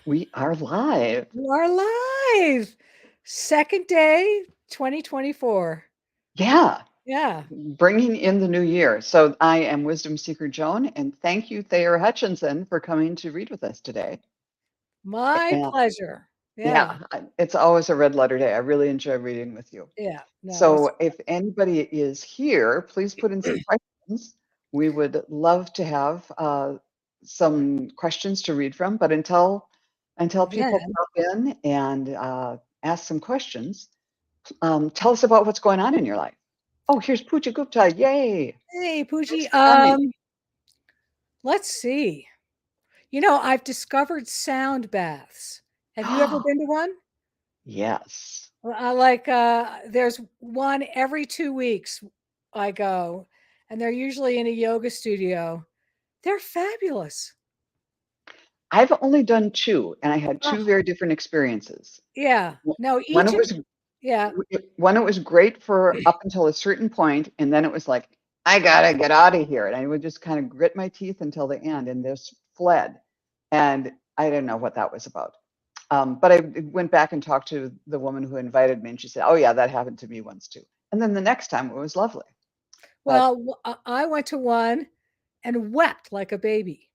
We are live. You are live. Second day, 2024. Yeah, Yeah. bringing in the new year. So I am Wisdom Seeker Joan, and thank you, Thayer Hutchinson, for coming to read with us today. My And pleasure. Yeah. yeah, it's always a red letter day. I really enjoy reading with you. Yeah. No, it's So if anybody is here, please put in some questions. We would love to have some questions to read from, but until people then. pop in and ask some questions, tell us about what's going on in your life. Oh, here's Pooja Gupta. Yay. Hey, Thanks Pooji. for coming. Let's see. I've discovered sound baths. Have you ever been to one? Yes. There's one every 2 weeks I go, and they're usually in a yoga studio. They're fabulous. I've only done two, and I had Oh, two very different experiences. yeah. No, One it was yeah. one it was great for up until a certain point, and then it was like, I gotta get out of here. And I would just kind of grit my teeth until the end and just fled. And I didn't know what that was about. But I went back and talked to the woman who invited me, and she said, "Oh yeah, that happened to me once too." And then the next time it was lovely. But I went to one and wept like a baby.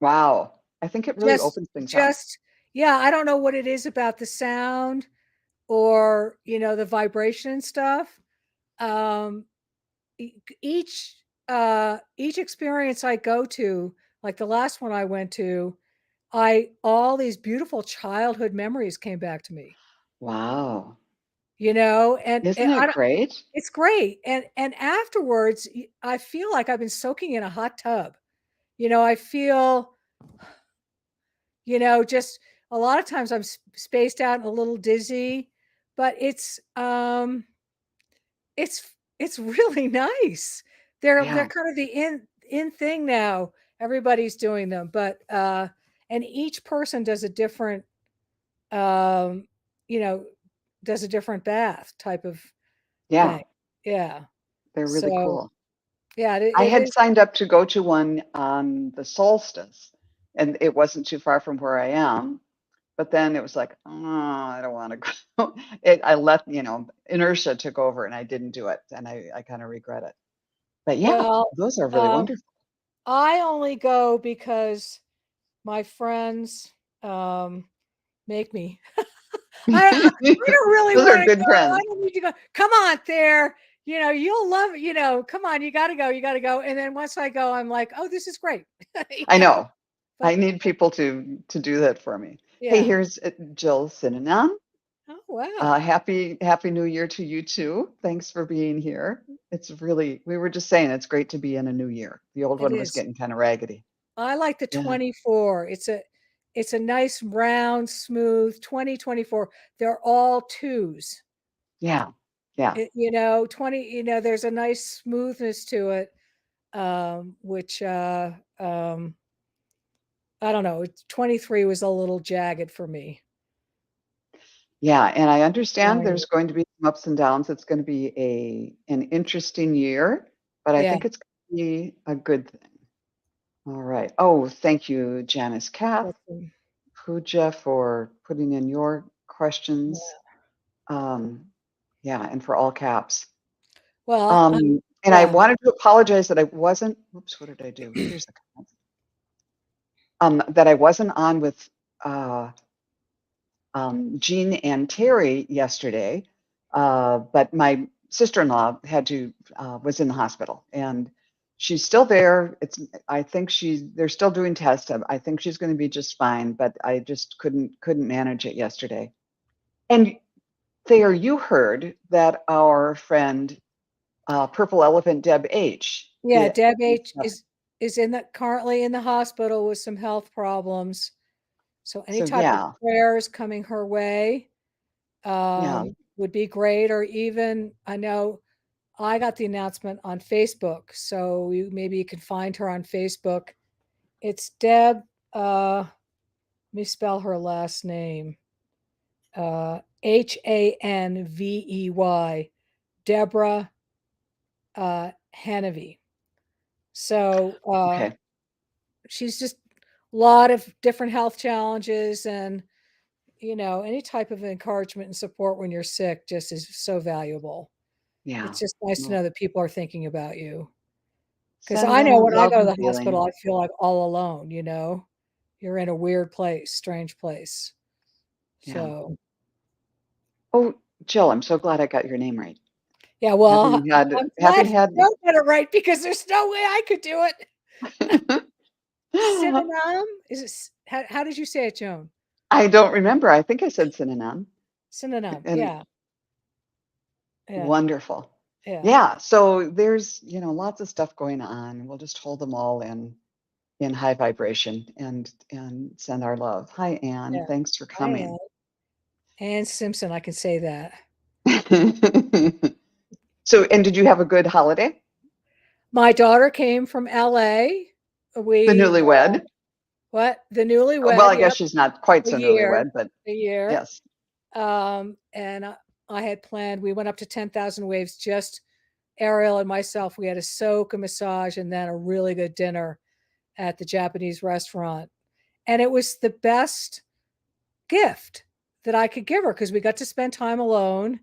wow, I think it really Just, opens things up. just, yeah, I don't know what it is about the sound or, the vibration and stuff. Um, each, each experience I go to, like the last one I went to, all these beautiful childhood memories came back to me, Wow, and isn't it I don't, great? it's great. And afterwards, I feel like I've been soaking in a hot tub. I feel, just a lot of times I'm spaced out and a little dizzy, but it's really nice. They're Yeah, kind of the in thing now. Everybody's doing them, but and each person does a different um you know does a different bath type of yeah, thing. Yeah. they're really So, cool. yeah, I it had is. signed up to go to one on the solstice, and it wasn't too far from where I am. But then it was like, oh, I don't want to go. I let, inertia took over and I didn't do it. And I kind of regret it. But yeah, Well, those are really um wonderful. I only go because my friends um make me. I don't really Those are want to good go. I friends. don't need to go. Come on, there. You'll love it. Come on, you got to go. You got to go. And then once I go, I'm like, oh, this is great. you I know, know. I but need people to do that for me. Hey, yeah. here's Jill Sinanan. Oh, wow. Happy New Year to you too. Thanks for being here. It's really, we were just saying it's great to be in a new year. The old It one was is. getting kind of raggedy. I like the Yeah. 24. It's a nice round, smooth 2024. They're all twos. Yeah. Yeah. 20, there's a nice smoothness to it, which I don't know. 23 was a little jagged for me. Yeah, and I understand Trying to, there's going to be some ups and downs. It's going to be an interesting year, but I yeah. think it's going to be a good thing. All right. Oh, thank you, Janice Kath, That's, Pooja, for putting in your questions. yeah. Um, yeah, and for all caps. Well, And I yeah. wanted to apologize that I wasn't, oops, what did I do? Here's the comments. That I wasn't on with uh, Jean and Terry yesterday, but my sister-in-law was in the hospital, and she's still there. I think they're still doing tests. I think she's going to be just fine, but I just couldn't manage it yesterday. And Thayer, you heard that our friend Purple Elephant Deb H. Yeah, Deb H is currently in the hospital with some health problems. So any So type of yeah, prayers coming her way yeah, would be great. Or even, I know I got the announcement on Facebook, so maybe you can find her on Facebook. It's Deb. Let me spell her last name. Hanvey. Deborah Hanavy. So okay, she's just lot of different health challenges, and any type of encouragement and support when you're sick just is so valuable. Yeah. It's just nice to Well, know that people are thinking about you. Because I know sending when I love go to and the healing. hospital, I feel like all alone. You're in a weird place, strange place. Yeah. So Oh, Jill, I'm so glad I got your name right. yeah, well, Having had I'm glad having you had don't get it right because there's no way I could do it. Synonym? Is it how did you say it, Joan? I don't remember. I think I said synonym. Synonym. And Yeah. Yeah. wonderful. Yeah. Yeah. So there's, lots of stuff going on. We'll just hold them all in high vibration and send our love. Hi, Anne. Yeah. Thanks for I am. coming. Ann Simpson, I can say that. So, and did you have a good holiday? My daughter came from LA. The We newlywed. what? The Well, newlywed, I guess yep, she's not quite a so year. newlywed, but A year. yes. And I had planned, we went up to 10,000 Waves, just Ariel and myself. We had a soak, a massage, and then a really good dinner at the Japanese restaurant. And it was the best gift that I could give her because we got to spend time alone.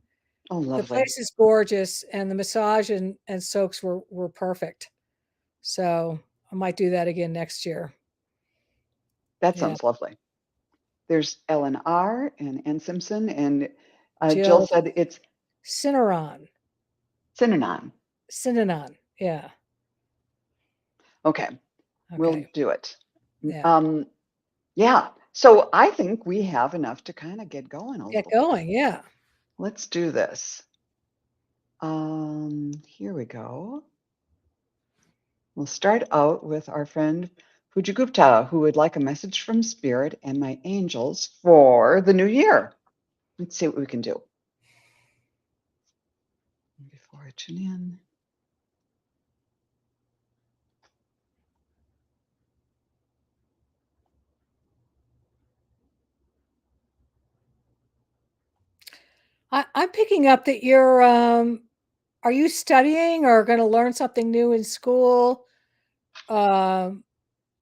Oh, The lovely. place is gorgeous, and the massage and soaks were perfect. So I might do that again next year. That Yeah. sounds lovely. There's Ellen R. and Ann Simpson, and Jill Jill said it's Cinnamon. synonym. Synanon. Yeah. Okay, we'll Okay. do it. Yeah. Um, yeah. So I think we have enough to kind of get going a Get little bit. going. Yeah. Let's do this. Here we go. We'll start out with our friend Pujagupta, who would like a message from Spirit and my angels for the new year. Let's see what we can do. Before I tune in. I'm picking up that you're are you studying or going to learn something new in school? I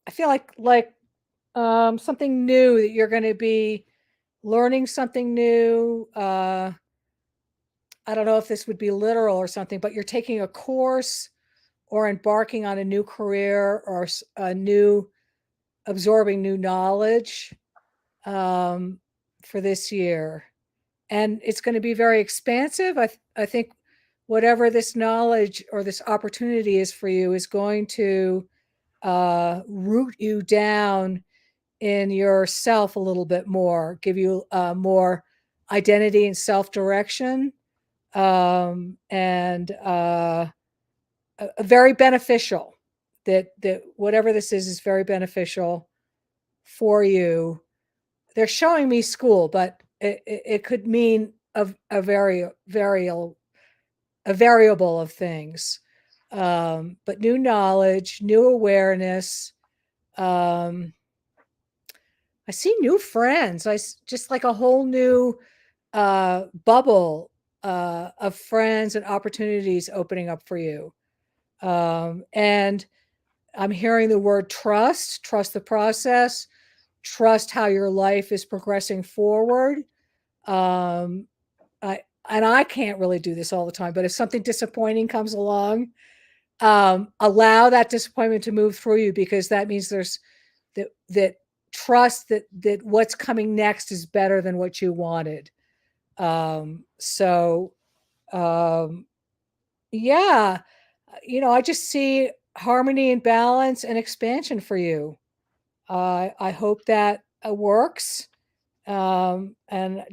feel like something new that you're going to be learning something new. I don't know if this would be literal or something, but you're taking a course or embarking on a new career or a new absorbing new knowledge for this year. And it's going to be very expansive. I think whatever this knowledge or this opportunity is for you is going to root you down in yourself a little bit more, give you more identity and self-direction, and very beneficial. That whatever this is very beneficial for you. They're showing me school, but it could mean a variable of things. But new knowledge, new awareness. I see new friends. Just like a whole new bubble of friends and opportunities opening up for you. And I'm hearing the word trust the process, trust how your life is progressing forward. Um, I can't really do this all the time, but if something disappointing comes along, allow that disappointment to move through you, because that means there's that trust that what's coming next is better than what you wanted. So yeah, I just see harmony and balance and expansion for you. I hope that works. And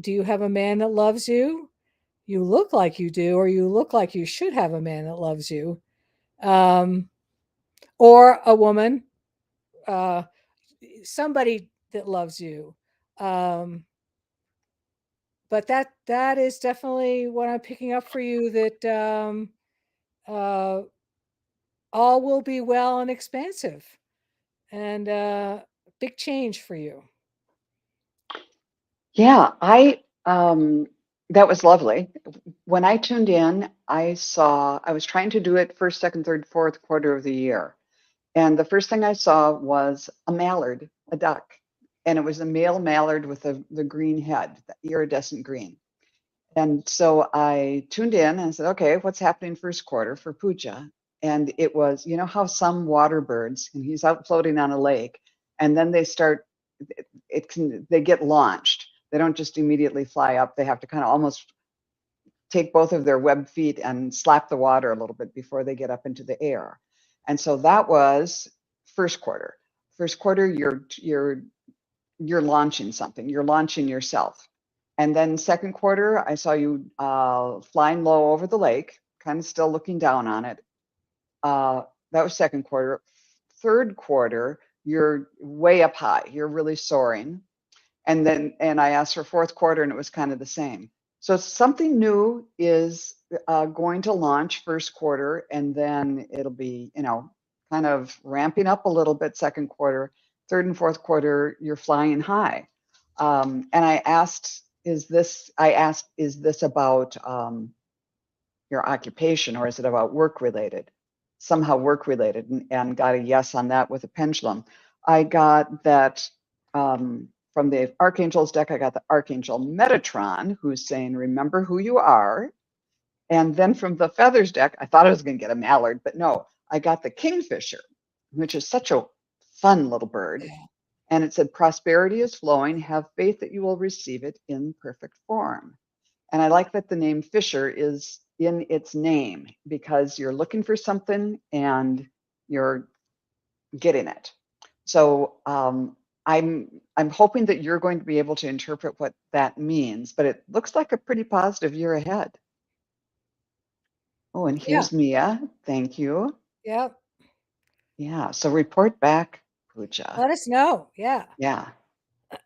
do you have a man that loves you? You look like you do, or you look like you should have a man that loves you, um, or a woman, uh, somebody that loves you. Um, but that is definitely what I'm picking up for you. That uh, all will be well and expansive, and big change for you. Yeah, that was lovely. When I tuned in, I was trying to do it first, second, third, fourth quarter of the year. And the first thing I saw was a mallard, a duck. And it was a male mallard with the green head, the iridescent green. And so I tuned in and said, okay, what's happening first quarter for Puja? And it was, you know how some water birds, and he's out floating on a lake, and then they start, they get launched. They don't just immediately fly up. They have to kind of almost take both of their webbed feet and slap the water a little bit before they get up into the air. And so that was first quarter. First quarter, you're launching something. You're launching yourself. And then second quarter, I saw you flying low over the lake, kind of still looking down on it. That was second quarter. Third quarter, you're way up high. You're really soaring. And I asked for fourth quarter, and it was kind of the same. So something new is going to launch first quarter, and then it'll be, kind of ramping up a little bit second quarter. Third and fourth quarter, you're flying high. And I asked, is this about your occupation, or is it about work related? Somehow work related, and got a yes on that with a pendulum. I got that from the Archangel's deck. I got the Archangel Metatron, who's saying, remember who you are. And then from the Feathers deck, I thought I was going to get a mallard, but no, I got the Kingfisher, which is such a fun little bird. And it said, prosperity is flowing. Have faith that you will receive it in perfect form. And I like that the name Fisher is in its name, because you're looking for something and you're getting it. So I'm hoping that you're going to be able to interpret what that means, but it looks like a pretty positive year ahead. Oh, and here's Mia. Thank you. Yep. Yeah. So report back, Pooja. Let us know. Yeah. Yeah.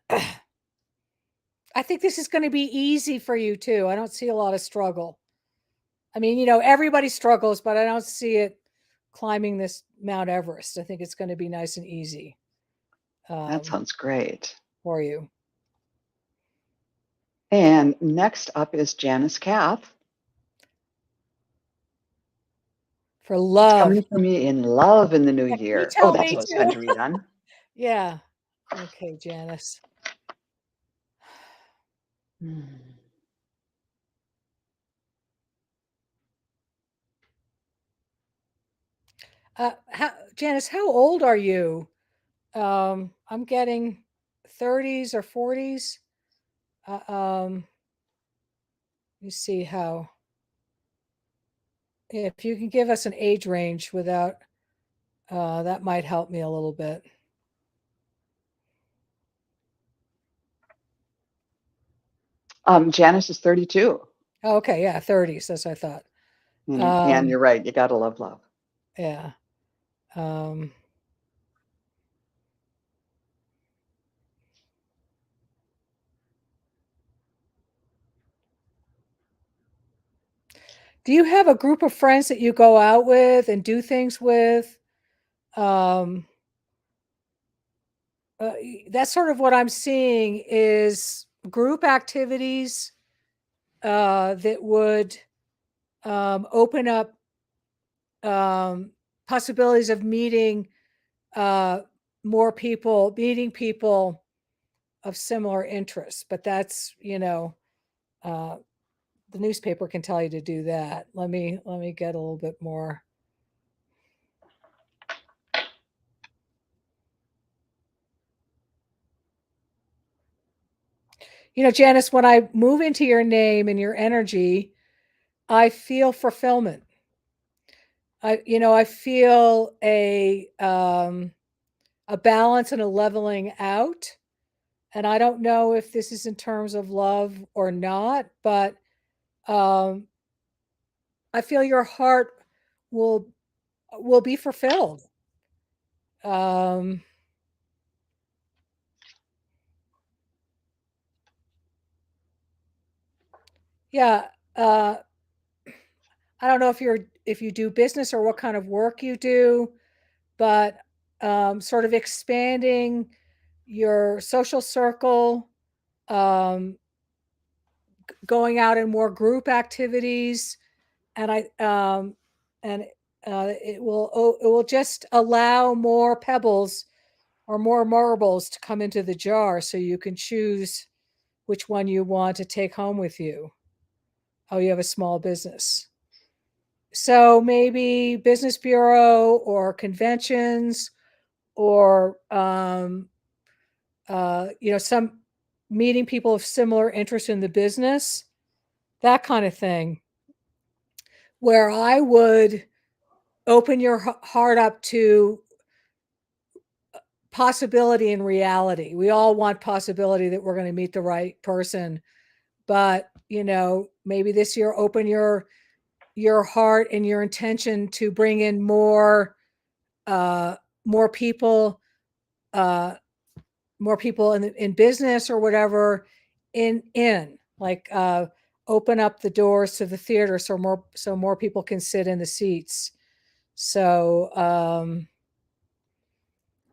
I think this is going to be easy for you too. I don't see a lot of struggle. I mean, everybody struggles, but I don't see it climbing this Mount Everest. I think it's going to be nice and easy. That sounds great. For you. And next up is Janice Kath. For love. It's coming for me in love in the new year. Oh, that's what I was fun to read on. Yeah. Okay, Janice. Janice, how old are you? I'm getting 30s or 40s. You see how, if you can give us an age range without, that might help me a little bit. Janice is 32. Oh, okay, yeah, 30s. That's what I thought. And you're right. You gotta love love. Yeah. Do you have a group of friends that you go out with and do things with? That's sort of what I'm seeing is group activities that would open up possibilities of meeting more people, meeting people of similar interests. But that's, the newspaper can tell you to do that. Let me get a little bit more. Janice, when I move into your name and your energy, I feel fulfillment. I feel a balance and a leveling out. And I don't know if this is in terms of love or not, but I feel your heart will be fulfilled. Yeah. I don't know if you do business or what kind of work you do, but sort of expanding your social circle, going out in more group activities, and it will just allow more pebbles or more marbles to come into the jar, so you can choose which one you want to take home with you. Oh, you have a small business. So maybe business bureau or conventions or some meeting people of similar interest in the business, that kind of thing, where I would open your heart up to possibility and reality. We all want possibility that we're going to meet the right person, but maybe this year open your heart and your intention to bring in more people, more people in business or whatever, like open up the doors to the theater so more people can sit in the seats. So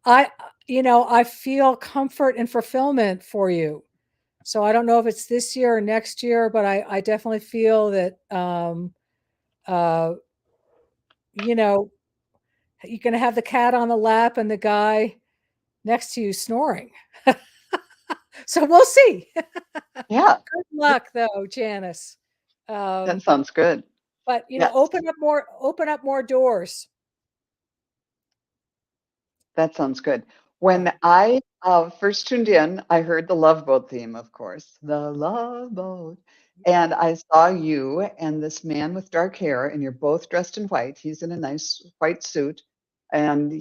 I feel comfort and fulfillment for you. So I don't know if it's this year or next year, but I definitely feel that you're going to have the cat on the lap and the guy next to you snoring. So we'll see. Yeah. Good luck, though, Janice. That sounds good. But Yes. open up more doors. That sounds good. When I first tuned in, I heard the Love Boat theme, of course, the Love Boat. And I saw you and this man with dark hair, and you're both dressed in white. He's in a nice white suit, and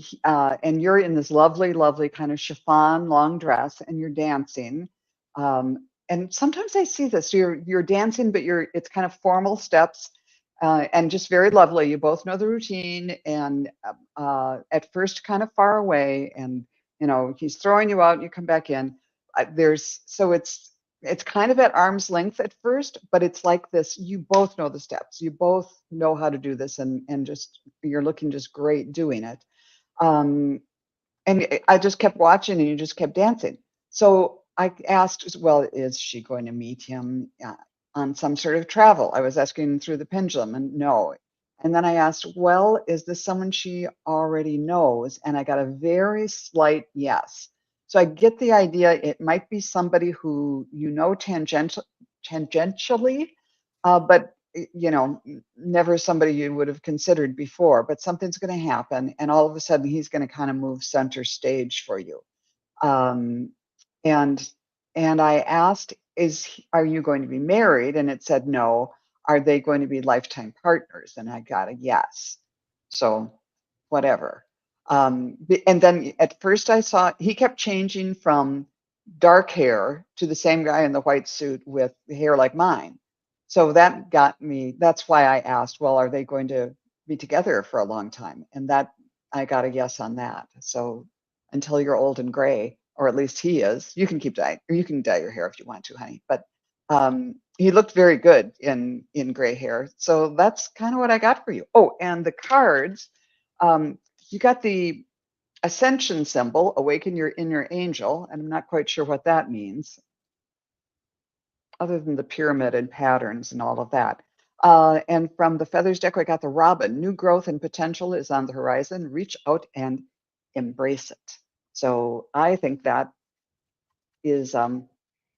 you're in this lovely, lovely kind of chiffon long dress, and you're dancing. And sometimes I see this. You're dancing, but it's kind of formal steps, and just very lovely. You both know the routine, and at first kind of far away, and he's throwing you out, and you come back in. It's kind of at arm's length at first, but it's like this. You both know the steps. You both know how to do this, and just you're looking just great doing it. Um, and I just kept watching, and you just kept dancing. So I asked, well, is she going to meet him on some sort of travel? I was asking through the pendulum, and no. And then I asked, well, is this someone she already knows? And I got a very slight yes. So I get the idea it might be somebody who tangentially, but never somebody you would have considered before. But something's going to happen, and all of a sudden he's going to kind of move center stage for you. Um, and I asked, are you going to be married? And it said no. Are they going to be lifetime partners? And I got a yes. So whatever. And then at first I saw he kept changing from dark hair to the same guy in the white suit with hair like mine. So that got me. That's why I asked, well, are they going to be together for a long time? And that I got a yes on that. So until you're old and gray, or at least he is, you can keep dyeing, or you can dye your hair if you want to, honey. But he looked very good in gray hair. So that's kind of what I got for you. Oh, and the cards, you got the ascension symbol, awaken your inner angel, and I'm not quite sure what that means, other than the pyramid and patterns and all of that. And from the feathers deck, I got the robin. New growth and potential is on the horizon. Reach out and embrace it. So I think that is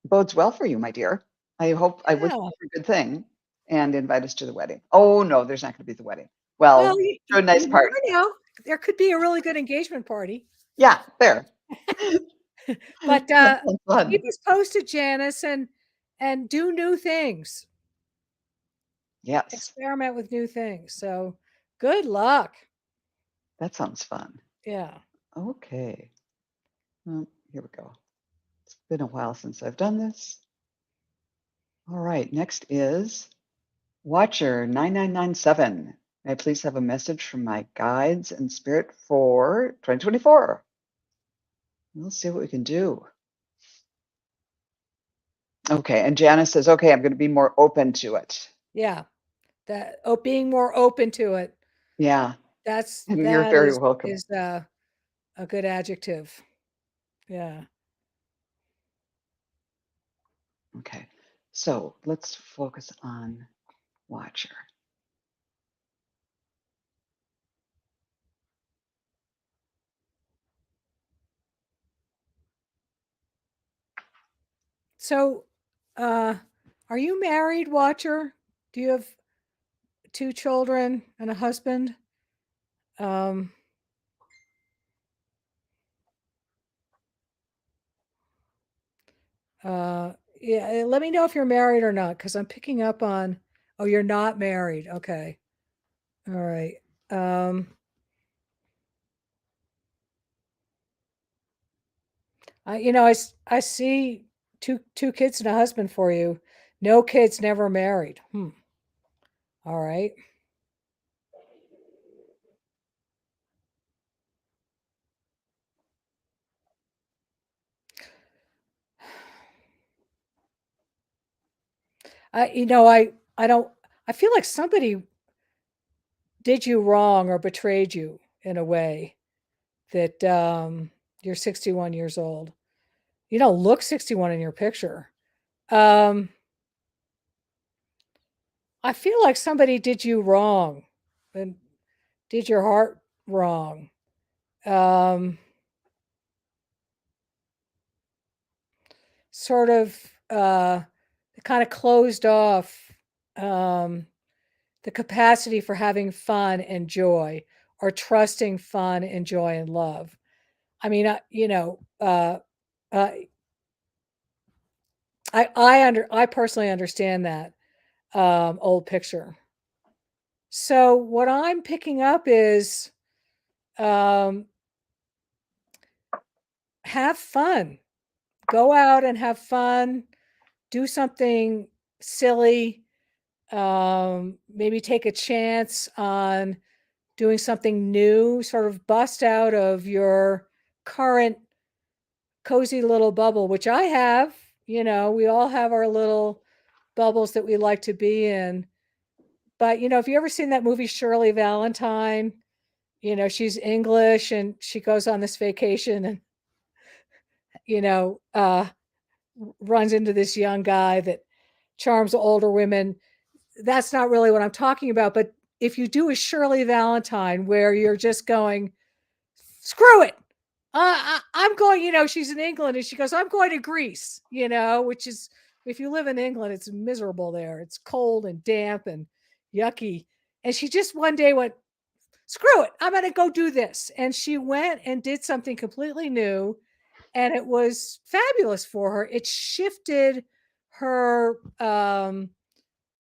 bodes well for you, my dear. I hope I wish you a good thing and invite us to the wedding. Oh no, there's not going to be the wedding. Well, you a nice never party. know. There could be a really good engagement party. Yeah, there. But That sounds fun. keep us posted, Janice, and do new things. Yes, Experiment with new things. So good luck. that sounds fun. Yeah. Okay. Well, here we go. It's been a while since I've done this. All right, next is Watcher 9997. May I please have a message from my guides and spirit for 2024? We'll see what we can do. Okay, and Janice says, okay, I'm going to be more open to it. Yeah. That being more open to it. Yeah. You're That very welcome. is a good adjective. Yeah. Okay, so let's focus on Watcher. So, are you married, Watcher? Do you have 2 children and a husband? Um, yeah, let me know if you're married or not, because I'm picking up on, oh, you're not married. Okay. All right. Um, I see two kids and a husband for you. No kids, never married. All right. I don't. I feel like somebody did you wrong or betrayed you in a way that you're 61 years old. You don't look 61 in your picture. Um, I feel like somebody did you wrong and did your heart wrong. Um, sort of kind of closed off um, the capacity for having fun and joy or trusting fun and joy and love. I mean, uh, I personally understand that old picture. So what I'm picking up is um, have fun. Go out and have fun. Do something silly. Maybe take a chance on doing something new. Sort of bust out of your current cozy little bubble, which I have. We all have our little bubbles that we like to be in. But if you ever seen that movie Shirley Valentine, she's English and she goes on this vacation and you know, uh, runs into this young guy that charms older women. That's not really what I'm talking about. But if you do a Shirley Valentine where you're just going, screw it. I'm going, she's in England and she goes, I'm going to Greece, which is, if you live in England, it's miserable there. It's cold and damp and yucky. And she just one day went, screw it. I'm going to go do this. And she went and did something completely new. And it was fabulous for her. It shifted her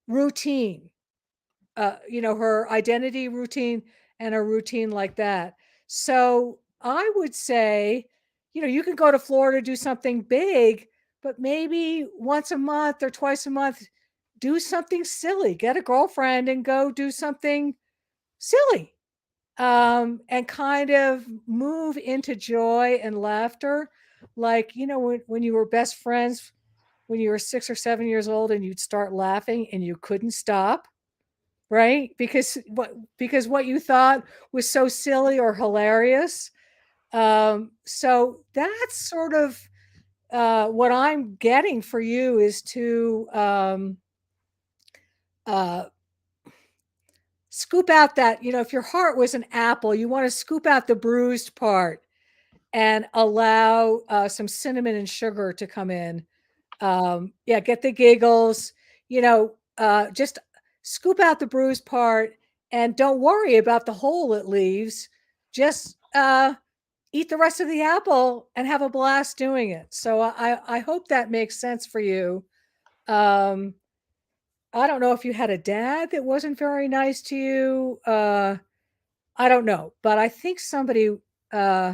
routine, her identity routine and a routine like that. So I would say, you can go to Florida, do something big, but maybe once a month or twice a month, do something silly. Get a girlfriend and go do something silly, and kind of move into joy and laughter. Like, when you were best friends when you were 6 or 7 years old and you'd start laughing and you couldn't stop, right? Because what you thought was so silly or hilarious. So that's sort of what I'm getting for you is to uh, scoop out that, if your heart was an apple, you want to scoop out the bruised part and allow some cinnamon and sugar to come in. Yeah, get the giggles, just scoop out the bruised part and don't worry about the hole it leaves. Just eat the rest of the apple and have a blast doing it. So I hope that makes sense for you. Um, I don't know if you had a dad that wasn't very nice to you. I don't know, but I think uh,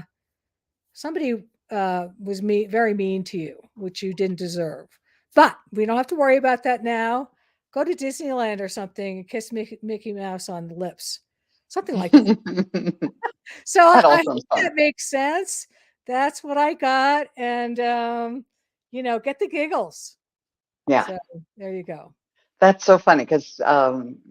somebody was very mean to you, which you didn't deserve. But we don't have to worry about that now. Go to Disneyland or something and kiss Mickey Mouse on the lips, something like that. So That all I sounds hope fun. that makes sense. That's what I got, and get the giggles. Yeah. So there you go. That's so funny because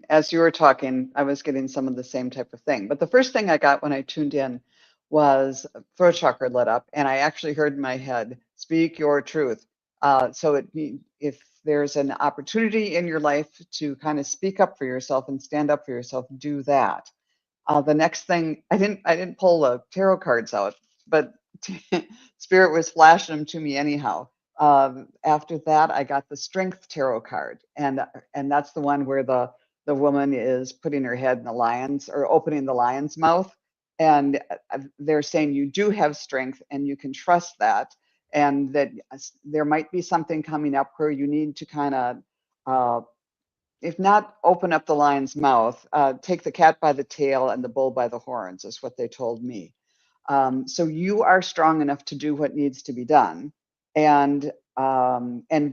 as you were talking, I was getting some of the same type of thing. But the first thing I got when I tuned in was throat chakra lit up, and I actually heard in my head, "Speak your truth." If there's an opportunity in your life to kind of speak up for yourself and stand up for yourself, do that. The next thing, I didn't pull the tarot cards out, but Spirit was flashing them to me anyhow. After that, I got the Strength Tarot card, and that's the one where the woman is putting her head in the lion's, or opening the lion's mouth, and they're saying you do have strength and you can trust that, and that there might be something coming up where you need to kind of, if not open up the lion's mouth, take the cat by the tail and the bull by the horns, is what they told me. So you are strong enough to do what needs to be done, and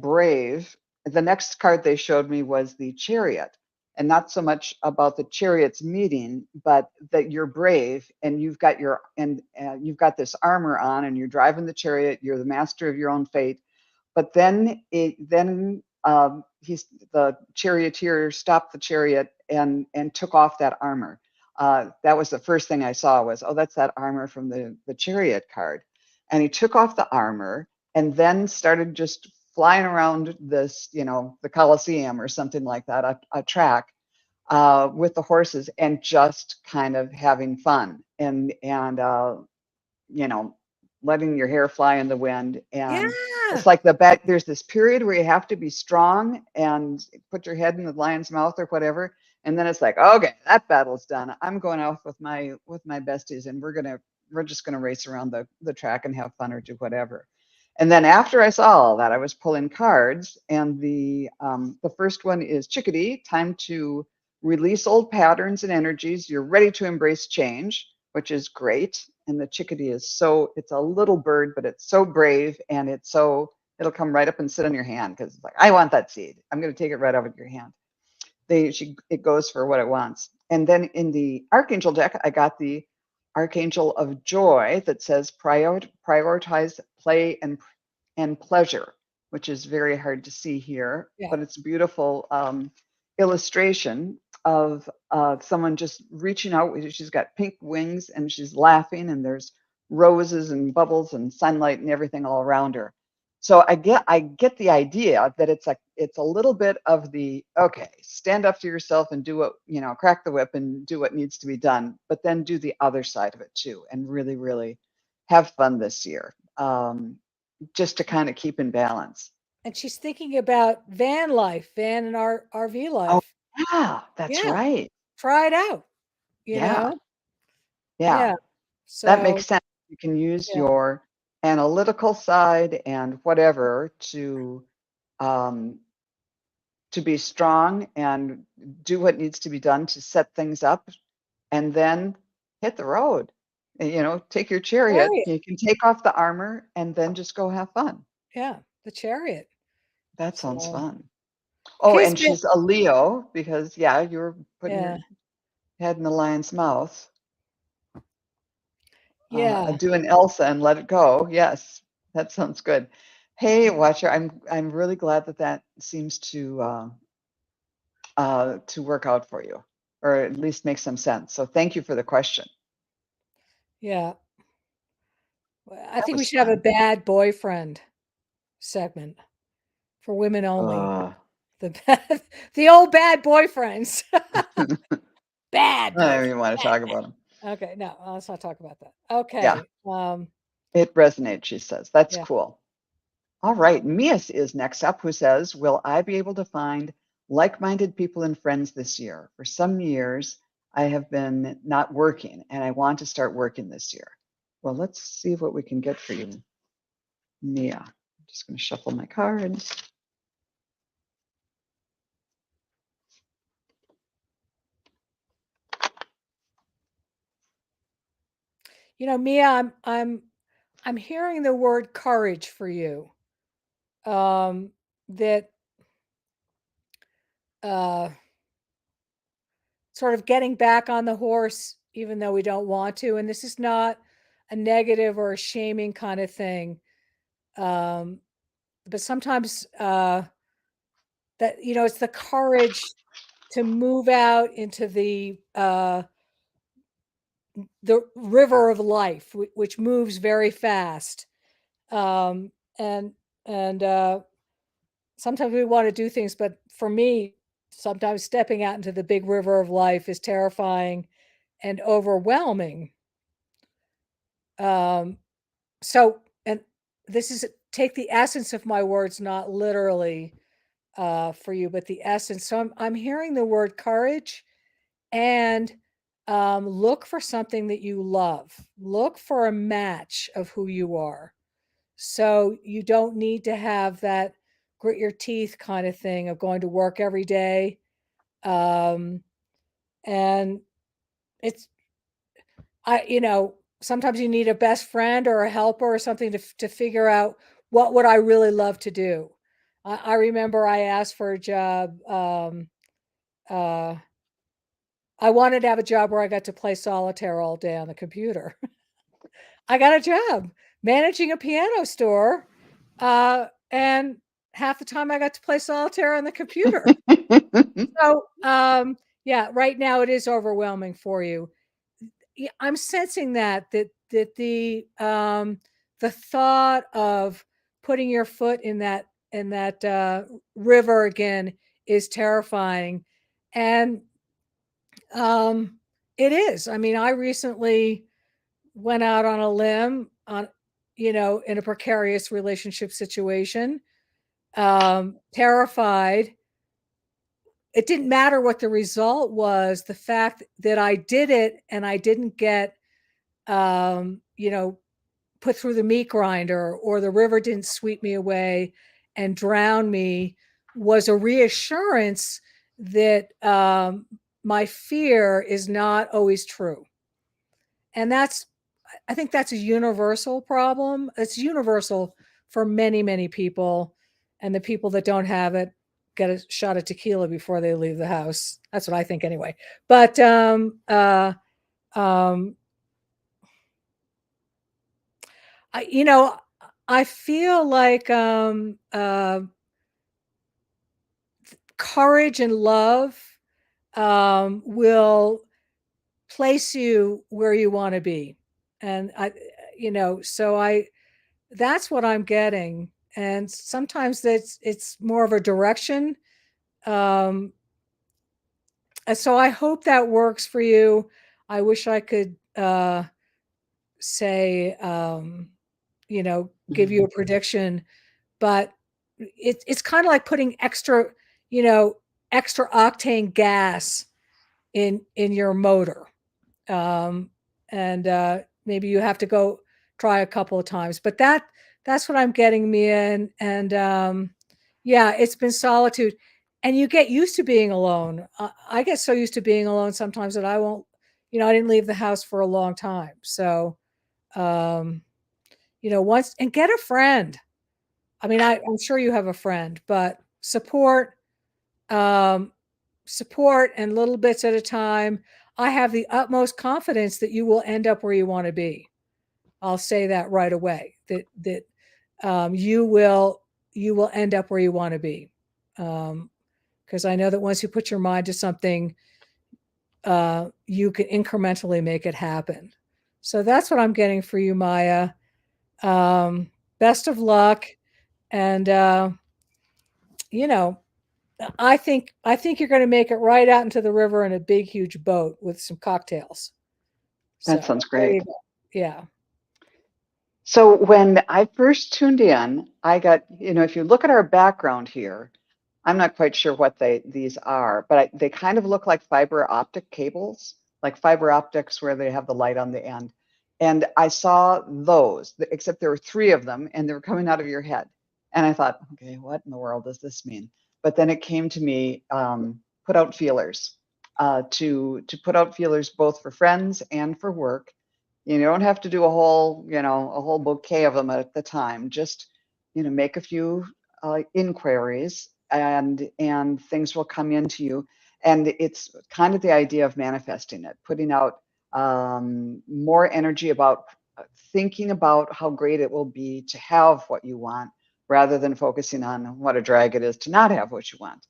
brave. The next card they showed me was the Chariot, and not so much about the Chariot's meeting, but that you're brave and you've got you've got this armor on, and you're driving the chariot. You're the master of your own fate. But then the charioteer stopped the chariot and took off that armor. That was the first thing I saw was, oh, that's that armor from the Chariot card. And he took off the armor and then started just flying around this, the Colosseum or something like that, a track, with the horses, and just kind of having fun and letting your hair fly in the wind. And Yeah. it's like there's this period where you have to be strong and put your head in the lion's mouth or whatever. And then it's like, okay, that battle's done. I'm going off with my besties, and we're just gonna race around the track and have fun or do whatever. And then after I saw all that, I was pulling cards, and the first one is Chickadee, time to release old patterns and energies. You're ready to embrace change, which is great. And the chickadee it's a little bird, but it's so brave, and it'll come right up and sit on your hand, because it's like, I want that seed. I'm going to take it right out of your hand. It goes for what it wants. And then in the Archangel deck, I got the Archangel of Joy that says prioritize play and pleasure, which is very hard to see here, but it's a beautiful illustration of someone just reaching out. She's got pink wings and she's laughing, and there's roses and bubbles and sunlight and everything all around her. So I get the idea that it's a little bit of the, okay, stand up to yourself and do what, crack the whip and do what needs to be done, but then do the other side of it too, and really, really have fun this year, just to kind of keep in balance. And she's thinking about van life, van and RV life. Oh, yeah, that's right. Try it out, Yeah. Yeah. So That makes sense. You can use your analytical side and whatever to be strong and do what needs to be done to set things up, and then hit the road. Take your chariot. You can take off the armor and then just go have fun. Yeah, the Chariot. That sounds fun. Oh, and she's a Leo, because you're putting your head in the lion's mouth. Doing Elsa and let it go. Yes, that sounds good. Hey, Watcher, I'm really glad that seems to work out for you, or at least make some sense. So thank you for the question. Yeah. I think we should have a bad boyfriend segment for women only. The old bad boyfriends. Bad. I don't even want to talk about them. Okay, no, let's not talk about that. Okay. Yeah. It resonates, she says. That's cool. All right. Mias is next up, who says, will I be able to find like-minded people and friends this year? For some years, I have been not working, and I want to start working this year. Well, let's see what we can get for you, Mia. I'm just going to shuffle my cards. Mia, I'm hearing the word courage for you. That sort of getting back on the horse, even though we don't want to. And this is not a negative or a shaming kind of thing. But sometimes that, it's the courage to move out into the river of life, which moves very fast. And sometimes we want to do things, but for me, sometimes stepping out into the big river of life is terrifying and overwhelming. So, and this is take the essence of my words, not literally for you, but the essence. So I'm hearing the word courage, and look for something that you love. Look for a match of who you are. So you don't need to have that grit your teeth kind of thing of going to work every day. Um, and it's, sometimes you need a best friend or a helper or something to figure out what would I really love to do. I remember I asked for a job. Uh, I wanted to have a job where I got to play solitaire all day on the computer. I got a job managing a piano store, and half the time I got to play solitaire on the computer. So, yeah, right now it is overwhelming for you. Yeah, I'm sensing that the thought of putting your foot in that river again is terrifying, and it is. I mean, I recently went out on a limb on, in a precarious relationship situation, terrified. It didn't matter what the result was. The fact that I did it and I didn't get, um, you know, put through the meat grinder, or the river didn't sweep me away and drown me, was a reassurance that my fear is not always true. And I think that's a universal problem. It's universal for many, many people. And the people that don't have it get a shot of tequila before they leave the house. That's what I think anyway. But um, I feel like courage and love will place you where you want to be. And so that's what I'm getting. And sometimes it's more of a direction. Um, and so I hope that works for you. I wish I could say, give you a prediction, but it's kind of like putting you know, extra octane gas in your motor. Um, and maybe you have to go try a couple of times, but that's what I'm getting, Mia. And yeah, it's been solitude, and you get used to being alone. I get so used to being alone sometimes that I won't, I didn't leave the house for a long time. So, um, once, and get a friend. I mean, I'm sure you have a friend, but um, support and little bits at a time. I have the utmost confidence that you will end up where you want to be. I'll say that right away. That you will end up where you want to be. Because I know that once you put your mind to something, you can incrementally make it happen. So that's what I'm getting for you, Maya. Best of luck, and you know, I think you're going to make it right out into the river in a big, huge boat with some cocktails. That So sounds there great. you go. Yeah. So when I first tuned in, I got, if you look at our background here, I'm not quite sure what these are, but they kind of look like fiber optic cables, like fiber optics where they have the light on the end. And I saw those, except there were three of them, and they were coming out of your head. And I thought, okay, what in the world does this mean? But then it came to me, put out feelers, to put out feelers both for friends and for work. You don't have to do a whole bouquet of them at the time. Just, make a few inquiries, and things will come into you. And it's kind of the idea of manifesting it, putting out more energy about thinking about how great it will be to have what you want, rather than focusing on what a drag it is to not have what you want.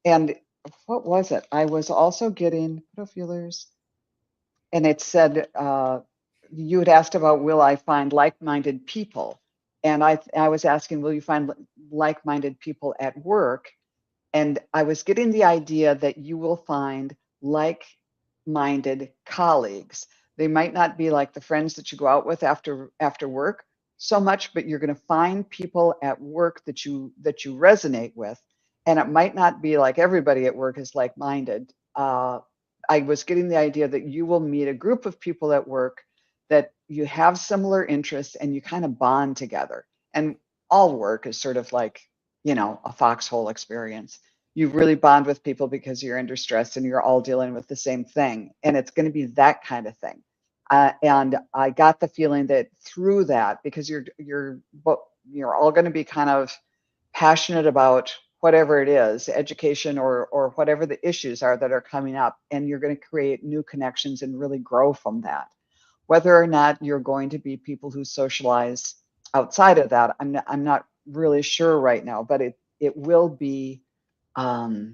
And what was it? I was also getting feelers, and it said, you had asked about, will I find like-minded people? And I was asking, will you find like-minded people at work? And I was getting the idea that you will find like-minded colleagues. They might not be like the friends that you go out with after work, so much, but you're going to find people at work that you resonate with, and it might not be like everybody at work is like-minded. I was getting the idea that you will meet a group of people at work that you have similar interests and you kind of bond together. And all work is sort of like, a foxhole experience. You really bond with people because you're under stress and you're all dealing with the same thing. And it's going to be that kind of thing. And I got the feeling that through that, because you're all going to be kind of passionate about whatever it is, education or whatever the issues are that are coming up, and you're going to create new connections and really grow from that. Whether or not you're going to be people who socialize outside of that, I'm not really sure right now, but it will be. They're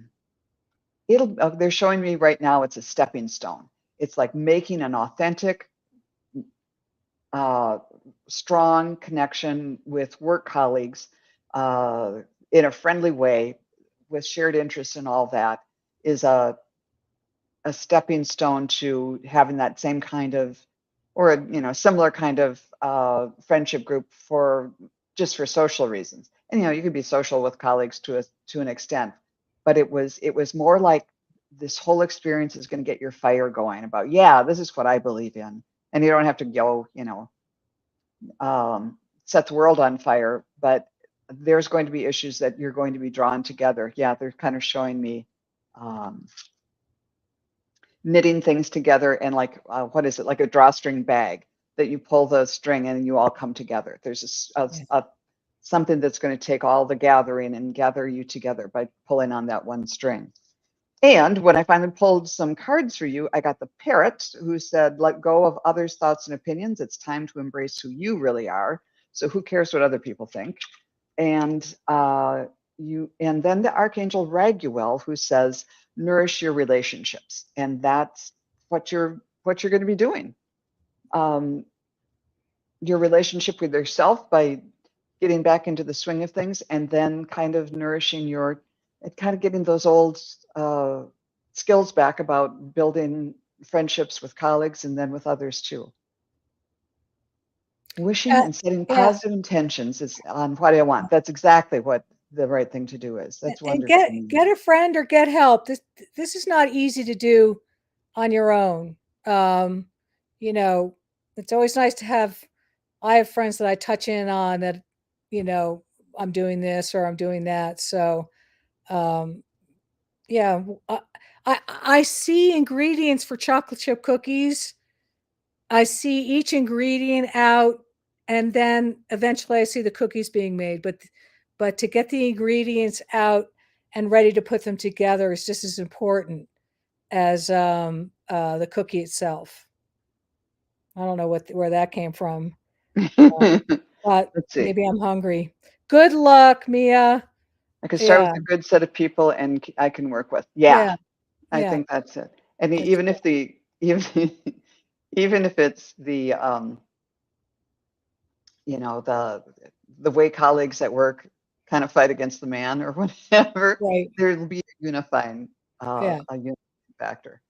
showing me right now it's a stepping stone. It's like making an authentic, strong connection with work colleagues in a friendly way with shared interests and all that is a stepping stone to having that same kind of, or similar kind of friendship group for just for social reasons. And you can be social with colleagues to an extent, but it was more like this whole experience is going to get your fire going about, yeah, this is what I believe in. And you don't have to go, set the world on fire, but there's going to be issues that you're going to be drawn together. Yeah, they're kind of showing me knitting things together, and like, what is it, like a drawstring bag that you pull the string and you all come together. There's something that's going to take all the gathering and gather you together by pulling on that one string. And when I finally pulled some cards for you, I got the parrot who said, let go of others' thoughts and opinions. It's time to embrace who you really are. So who cares what other people think? And and then the Archangel Raguel, who says, nourish your relationships. And that's what you're going to be doing. Your relationship with yourself by getting back into the swing of things, and then kind of nourishing kind of getting those old skills back about building friendships with colleagues and then with others too. Wishing and setting positive intentions is on what I want. That's exactly what the right thing to do is. That's wonderful. And get a friend or get help. This is not easy to do on your own. It's always nice to have. I have friends that I touch in on that. I'm doing this or I'm doing that. So, yeah, I see ingredients for chocolate chip cookies. I see each ingredient out, and then eventually I see the cookies being made. But to get the ingredients out and ready to put them together is just as important as the cookie itself. I don't know where that came from, but maybe I'm hungry. Good luck, Mia. I can start with a good set of people and I can work with. Yeah. I think that's it. And even if it's the the way colleagues at work kind of fight against the man or whatever, right, there'll be a unifying factor.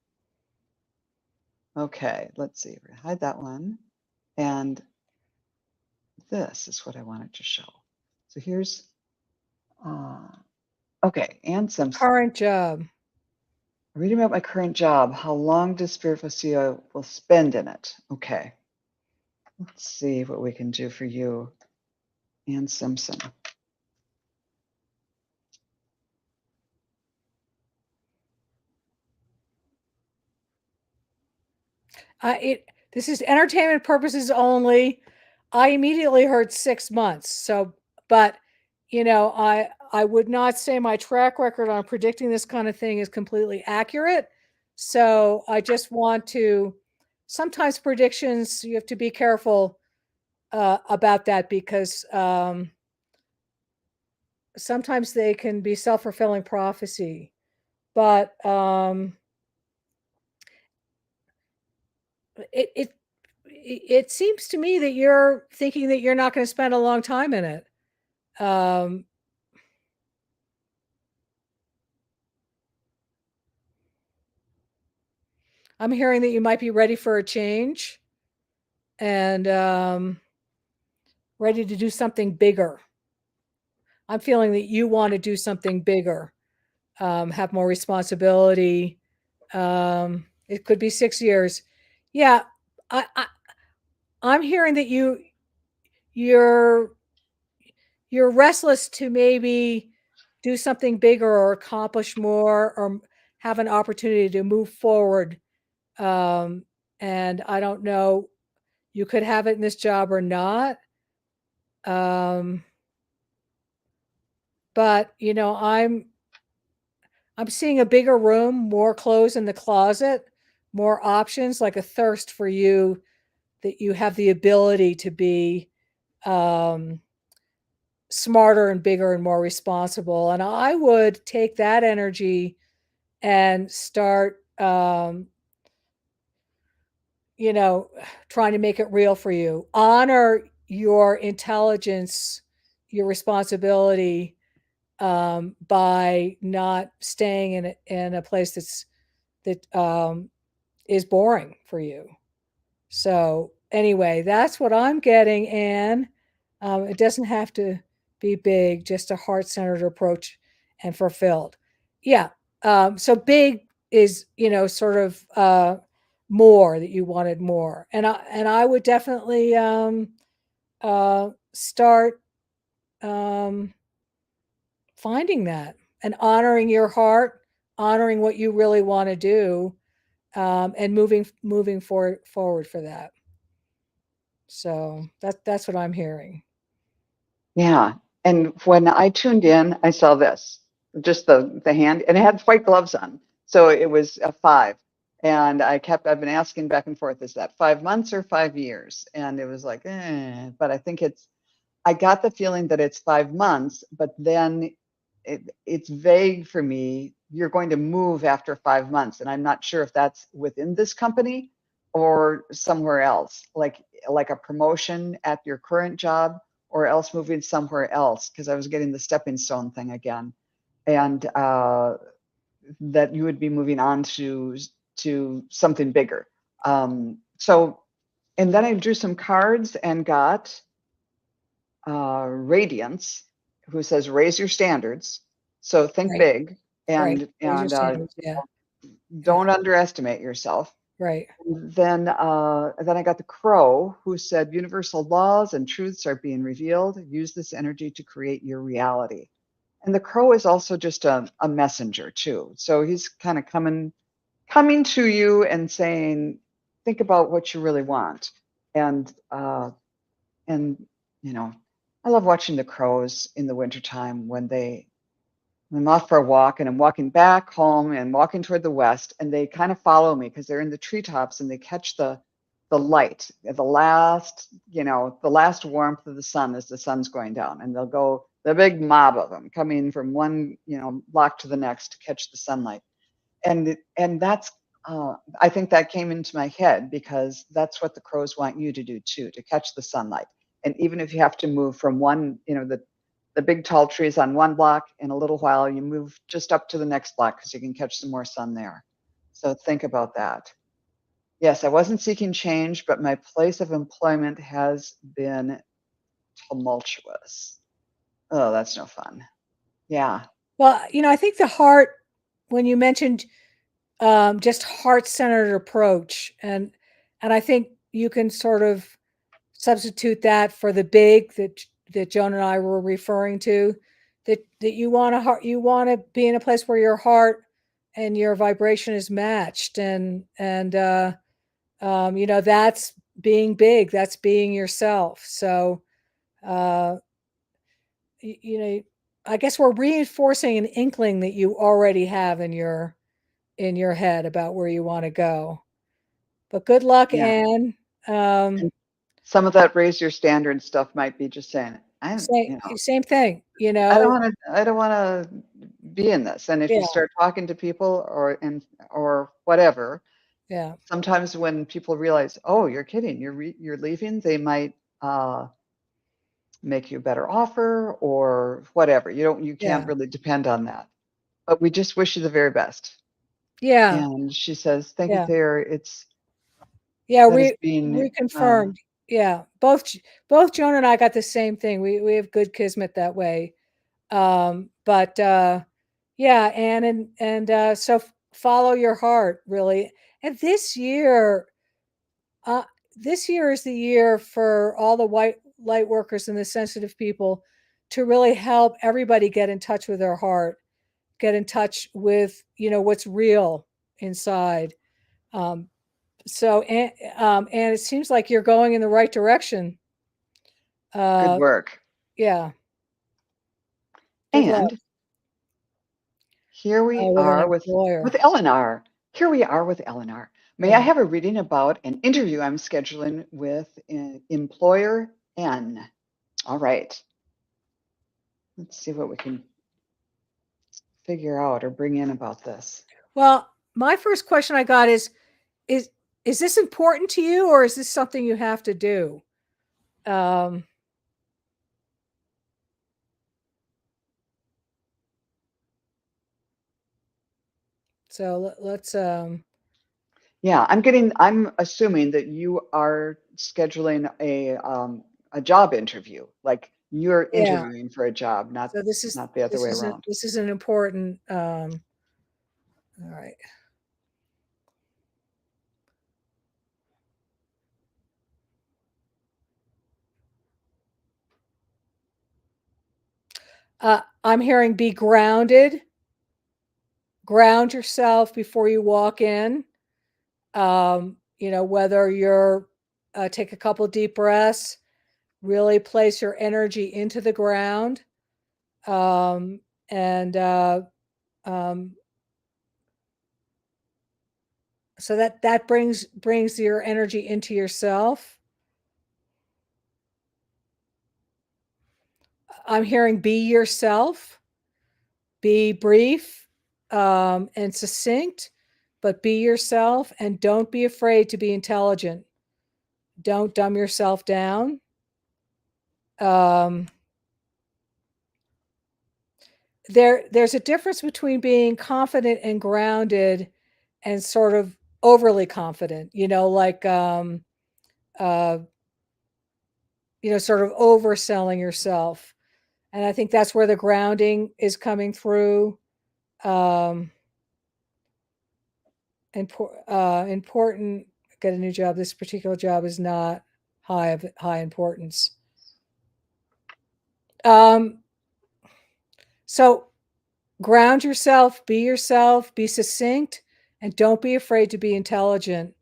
Okay, let's see. We're gonna hide that one. And this is what I wanted to show. So here's okay, and some current job. Reading about my current job. How long does Spirit Focia will spend in it? Okay. Let's see what we can do for you, Ann Simpson. This is entertainment purposes only. I immediately heard 6 months. So, but I would not say my track record on predicting this kind of thing is completely accurate. So I just want to. Sometimes predictions, you have to be careful about that because sometimes they can be self-fulfilling prophecy. But it seems to me that you're thinking that you're not going to spend a long time in it. I'm hearing that you might be ready for a change, and ready to do something bigger. I'm feeling that you want to do something bigger, have more responsibility. It could be 6 years. Yeah, I'm hearing that you're you're restless to maybe do something bigger or accomplish more or have an opportunity to move forward. And I don't know, you could have it in this job or not. Um, but you know, I'm seeing a bigger room, more clothes in the closet, more options, like a thirst for you that you have the ability to be um, smarter and bigger and more responsible. And I would take that energy and start, you know, trying to make it real for you. Honor your intelligence, your responsibility, by not staying in a place that is boring for you. So anyway, that's what I'm getting, Anne. It doesn't have to be big, just a heart-centered approach and fulfilled. Yeah. So big is, you know, sort of more, that you wanted more. And I would definitely start um, finding that and honoring your heart, honoring what you really want to do, and moving forward for that. So that's what I'm hearing. Yeah. And when I tuned in, I saw this, just the hand, and it had white gloves on. So it was a 5. And I've been asking back and forth, is that 5 months or 5 years? And it was like, but I think I got the feeling that it's 5 months, but then it's vague for me. You're going to move after 5 months. And I'm not sure if that's within this company or somewhere else, like a promotion at your current job, or else moving somewhere else, because I was getting the stepping stone thing again. And that you would be moving on to something bigger. So, and then I drew some cards and got Radiance, who says raise your standards. So think Right. big, Right. and Raise your and standards. Yeah. Yeah. don't underestimate yourself. Right. Then I got the Crow, who said universal laws and truths are being revealed. Use this energy to create your reality. And the Crow is also just a messenger too. So he's kind of coming to you and saying, think about what you really want. And you know, I love watching the crows in the wintertime when I'm off for a walk and I'm walking back home and walking toward the west, and they kind of follow me because they're in the treetops and they catch the light, the last warmth of the sun as the sun's going down, and they'll go, the big mob of them coming from one, block to the next to catch the sunlight. And that's I think that came into my head because that's what the crows want you to do too, to catch the sunlight. And even if you have to move from one, the big tall trees on one block, in a little while you move just up to the next block because you can catch some more sun there. So think about that. Yes, I wasn't seeking change, but my place of employment has been tumultuous. Oh, that's no fun. Yeah. Well, you know, I think the heart, when you mentioned just heart-centered approach, and I think you can sort of substitute that for the big that Joan and I were referring to, that you want to be in a place where your heart and your vibration is matched, and you know, that's being big, that's being yourself. So uh you know, I guess we're reinforcing an inkling that you already have in your head about where you want to go. But good luck, Yeah. Anne. Um, And some of that raise your standard stuff might be just saying, same thing, you I don't know. want to, I don't want to be in this. And if you Yeah, start talking to people or whatever, yeah, sometimes when people realize, oh, you're kidding, you're leaving, they might make you a better offer or whatever. You can't yeah, really depend on that. But we just wish you the very best. yeah, And she says, thank you, yeah, Thayer. yeah. That is being Reconfirmed. Yeah, both Joan and I got the same thing. We have good kismet that way. But yeah, and so follow your heart, really. And uh, this year is the year for all the white light workers and the sensitive people to really help everybody get in touch with their heart, get in touch with what's real inside. Um, and it seems like you're going in the right direction. Good Uh, work. yeah. Good luck. And here we With an are employer. with Eleanor. Here we are with Eleanor. May I Yeah. have a reading about an interview I'm scheduling with employer N? All right. Let's see what we can figure out or bring in about this. Well, my first question I got is is this important to you, or is this something you have to do? Um, so let's Yeah, I'm assuming that you are scheduling a job interview, like you're yeah. interviewing for a job, So not the other way around. this is an important all right. I'm hearing be grounded. Ground yourself before you walk in. Whether you're take a couple deep breaths, really place your energy into the ground. And um, so that brings your energy into yourself. I'm hearing be yourself, be brief and succinct, but be yourself and don't be afraid to be intelligent. Don't dumb yourself down. Um, there's a difference between being confident and grounded and sort of overly confident, like uh, sort of overselling yourself. And I think that's where the grounding is coming through. Um, important, get a new job. This particular job is not high importance. Um, so ground yourself, be succinct, and don't be afraid to be intelligent.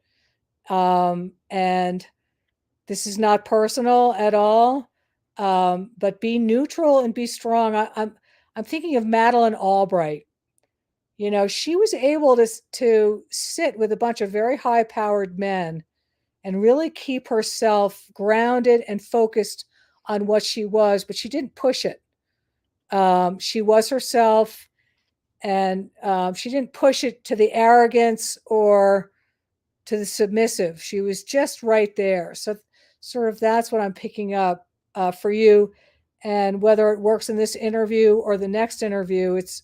And this is not personal at all, but be neutral and be strong. I'm thinking of Madeleine Albright. She was able to sit with a bunch of very high powered men and really keep herself grounded and focused on what she was, but she didn't push it. She was herself, and she didn't push it to the arrogance or to the submissive. She was just right there. So, sort of, that's what I'm picking up for you. And whether it works in this interview or the next interview, it's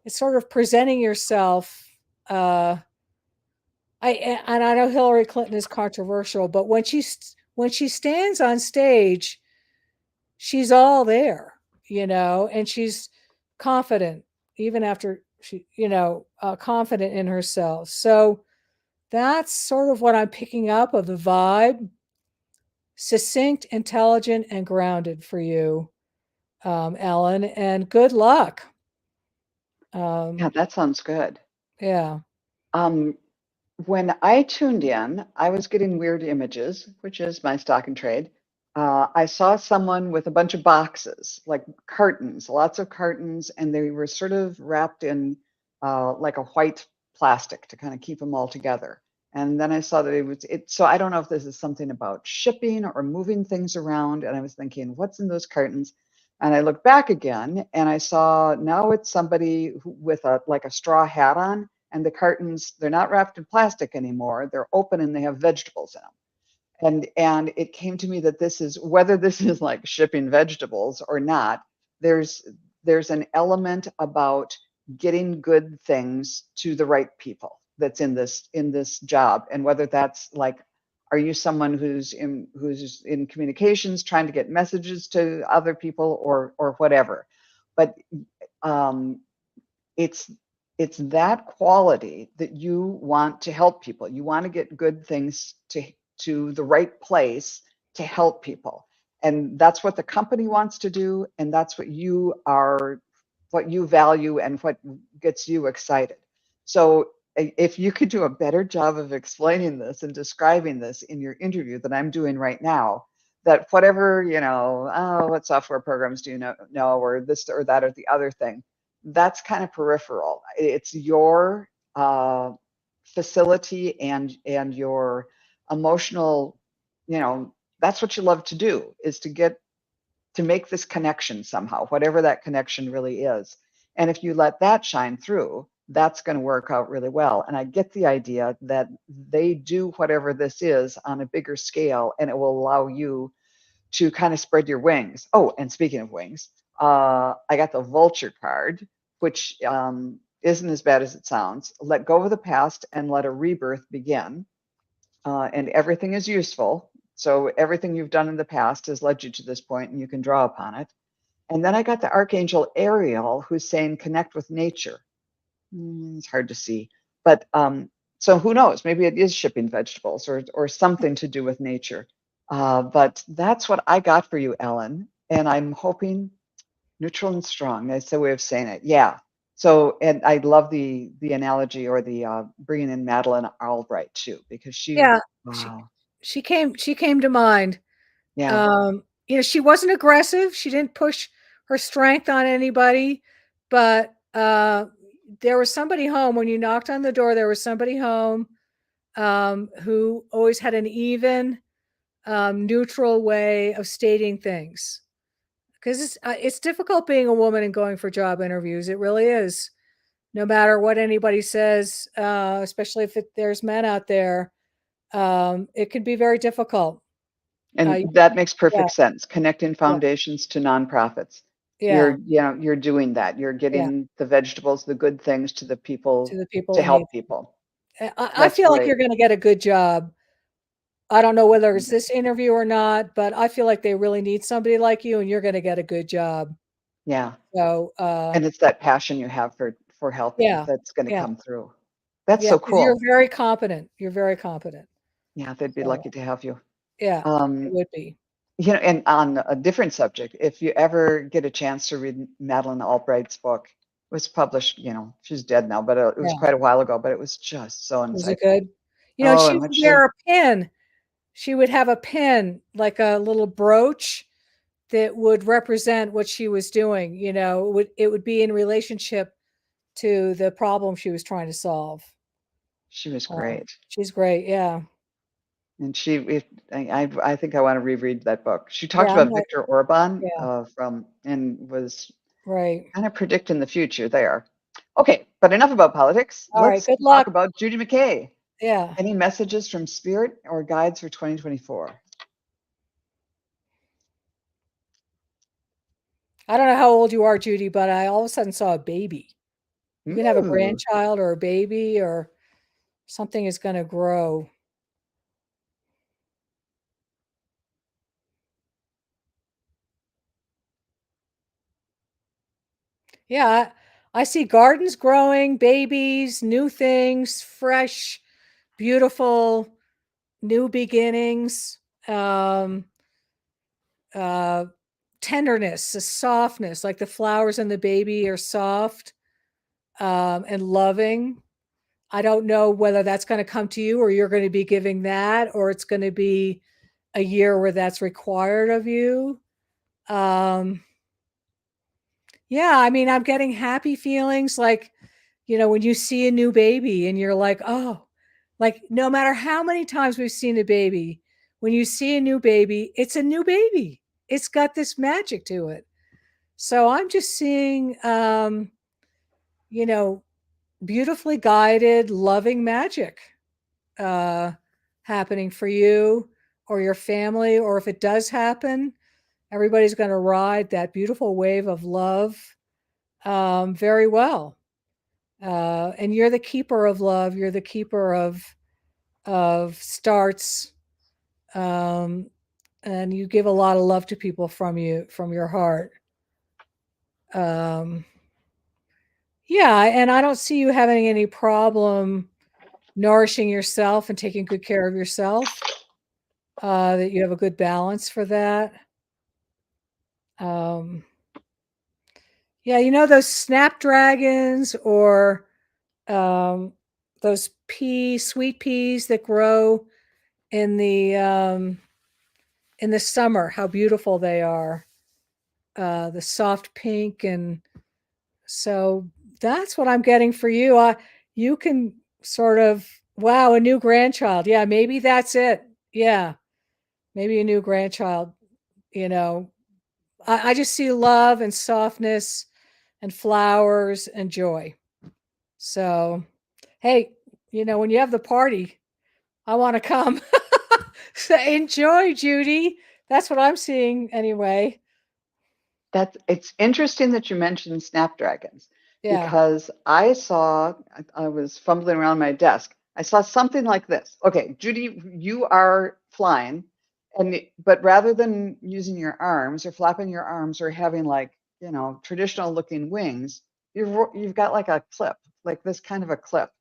sort of presenting yourself. I know Hillary Clinton is controversial, but when she stands on stage, she's all there, and she's confident even after she, confident in herself. So that's sort of what I'm picking up of the vibe: succinct, intelligent, and grounded for you, Ellen. And good luck. Yeah, that sounds good. Yeah. Um, when I tuned in, I was getting weird images, which is my stock and trade. I saw someone with a bunch of boxes, like cartons, lots of cartons, and they were sort of wrapped in like a white plastic to kind of keep them all together. And then I saw that it. So I don't know if this is something about shipping or moving things around. And I was thinking, what's in those cartons? And I looked back again, and I saw now it's somebody with like a straw hat on, and the cartons, they're not wrapped in plastic anymore. They're open and they have vegetables in them. And it came to me that this is, whether this is like shipping vegetables or not, there's there's an element about getting good things to the right people that's in this job. And whether that's like, Are you someone who's in communications, trying to get messages to other people, or whatever? But it's that quality that you want to help people. You want to get good things to the right place to help people. And that's what the company wants to do. And that's what you value and what gets you excited. So if you could do a better job of explaining this and describing this in your interview than I'm doing right now, that whatever, oh, what software programs do you know, or this or that or the other thing, that's kind of peripheral. It's your facility and your emotional, that's what you love to do, is to make this connection somehow, whatever that connection really is. And if you let that shine through, that's going to work out really well. And I get the idea that they do whatever this is on a bigger scale, and it will allow you to kind of spread your wings. Oh, and speaking of wings, I got the vulture card, which isn't as bad as it sounds. Let go of the past and let a rebirth begin. And everything is useful. So everything you've done in the past has led you to this point, and you can draw upon it. And then I got the Archangel Ariel, who's saying connect with nature. It's hard to see, but so who knows? Maybe it is shipping vegetables or something to do with nature. But that's what I got for you, Ellen. And I'm hoping neutral and strong. That's the way of saying it. Yeah. So, and I love the analogy, or the bringing in Madeleine Albright too, because Yeah, she wow, she came to mind. yeah, She wasn't aggressive. She didn't push her strength on anybody, but there was somebody home when you knocked on the door. There was somebody home who always had an even, neutral way of stating things. Because it's difficult being a woman and going for job interviews. It really is. No matter what anybody says, especially if there's men out there, it can be very difficult. and You- that makes yeah, perfect sense. Connecting yeah, foundations to nonprofits. yeah, You're doing that. You're yeah. getting the vegetables, the good things to the To people the people to who need help people. I That's feel like great. you're gonna get a good job. I don't know whether it's this interview or not, but I feel like they really need somebody like you, and you're gonna get a good job. Yeah. So, And it's that passion you have for helping yeah, that's going to yeah, come through. That's yeah, so 'cause you're cool. very competent. You're very competent. Yeah, they'd be So, lucky to have you. yeah, it Um, would be. and on a different subject, if you ever get a chance to read Madeleine Albright's book, it was published, she's dead now, but it was Yeah. quite a while ago, but it was just so Was it insightful. good? Oh, She and would what she, wear a pin. She would have a pin, like a little brooch that would represent what she was doing. It would be in relationship to the problem she was trying to solve. she was great. She's great. Yeah. And I think I want to reread that book. She talked Yeah, I'm about like, Victor Orban yeah, and was right. kind of predicting the future there. Okay, but enough about politics. All right. Let's Good talk luck. about Judy McKay. Yeah. Any messages from Spirit or guides for 2024? I don't know how old you are, Judy, but I all of a sudden saw a baby. You can have a Ooh, grandchild or a baby or something is going to grow. Yeah. I see gardens growing, babies, new things, fresh, beautiful, new beginnings, um, uh, tenderness, a softness, like the flowers and the baby are soft, and loving. I don't know whether that's going to come to you or you're going to be giving that, or it's going to be a year where that's required of you. Um, yeah, I mean, I'm getting happy feelings like, when you see a new baby and you're like, oh, like no matter how many times we've seen a baby, when you see a new baby, it's a new baby. It's got this magic to it. So I'm just seeing, you know, beautifully guided, loving magic uh, happening for you or your family. Or if it does happen, everybody's going to ride that beautiful wave of love very well. And you're the keeper of love. You're the keeper of starts, And you give a lot of love to people from your heart. Yeah, and I don't see you having any problem nourishing yourself and taking good care of yourself. That you have a good balance for that. Um, yeah, those snapdragons or um, those sweet peas that grow in the summer. How beautiful they are! The soft pink, and so that's what I'm getting for you. You can sort of wow, a new grandchild. Yeah, maybe that's it. Yeah, maybe a new grandchild. You know, I just see love and softness and flowers and joy. So, hey, when you have the party, I want to come. So enjoy, Judy. That's what I'm seeing anyway. It's interesting that you mentioned snapdragons Yeah. because I was fumbling around my desk. I saw something like this. Okay, Judy, you are flying, but rather than using your arms or flapping your arms or having like, traditional looking wings, you've got like a clip, like this kind of a clip.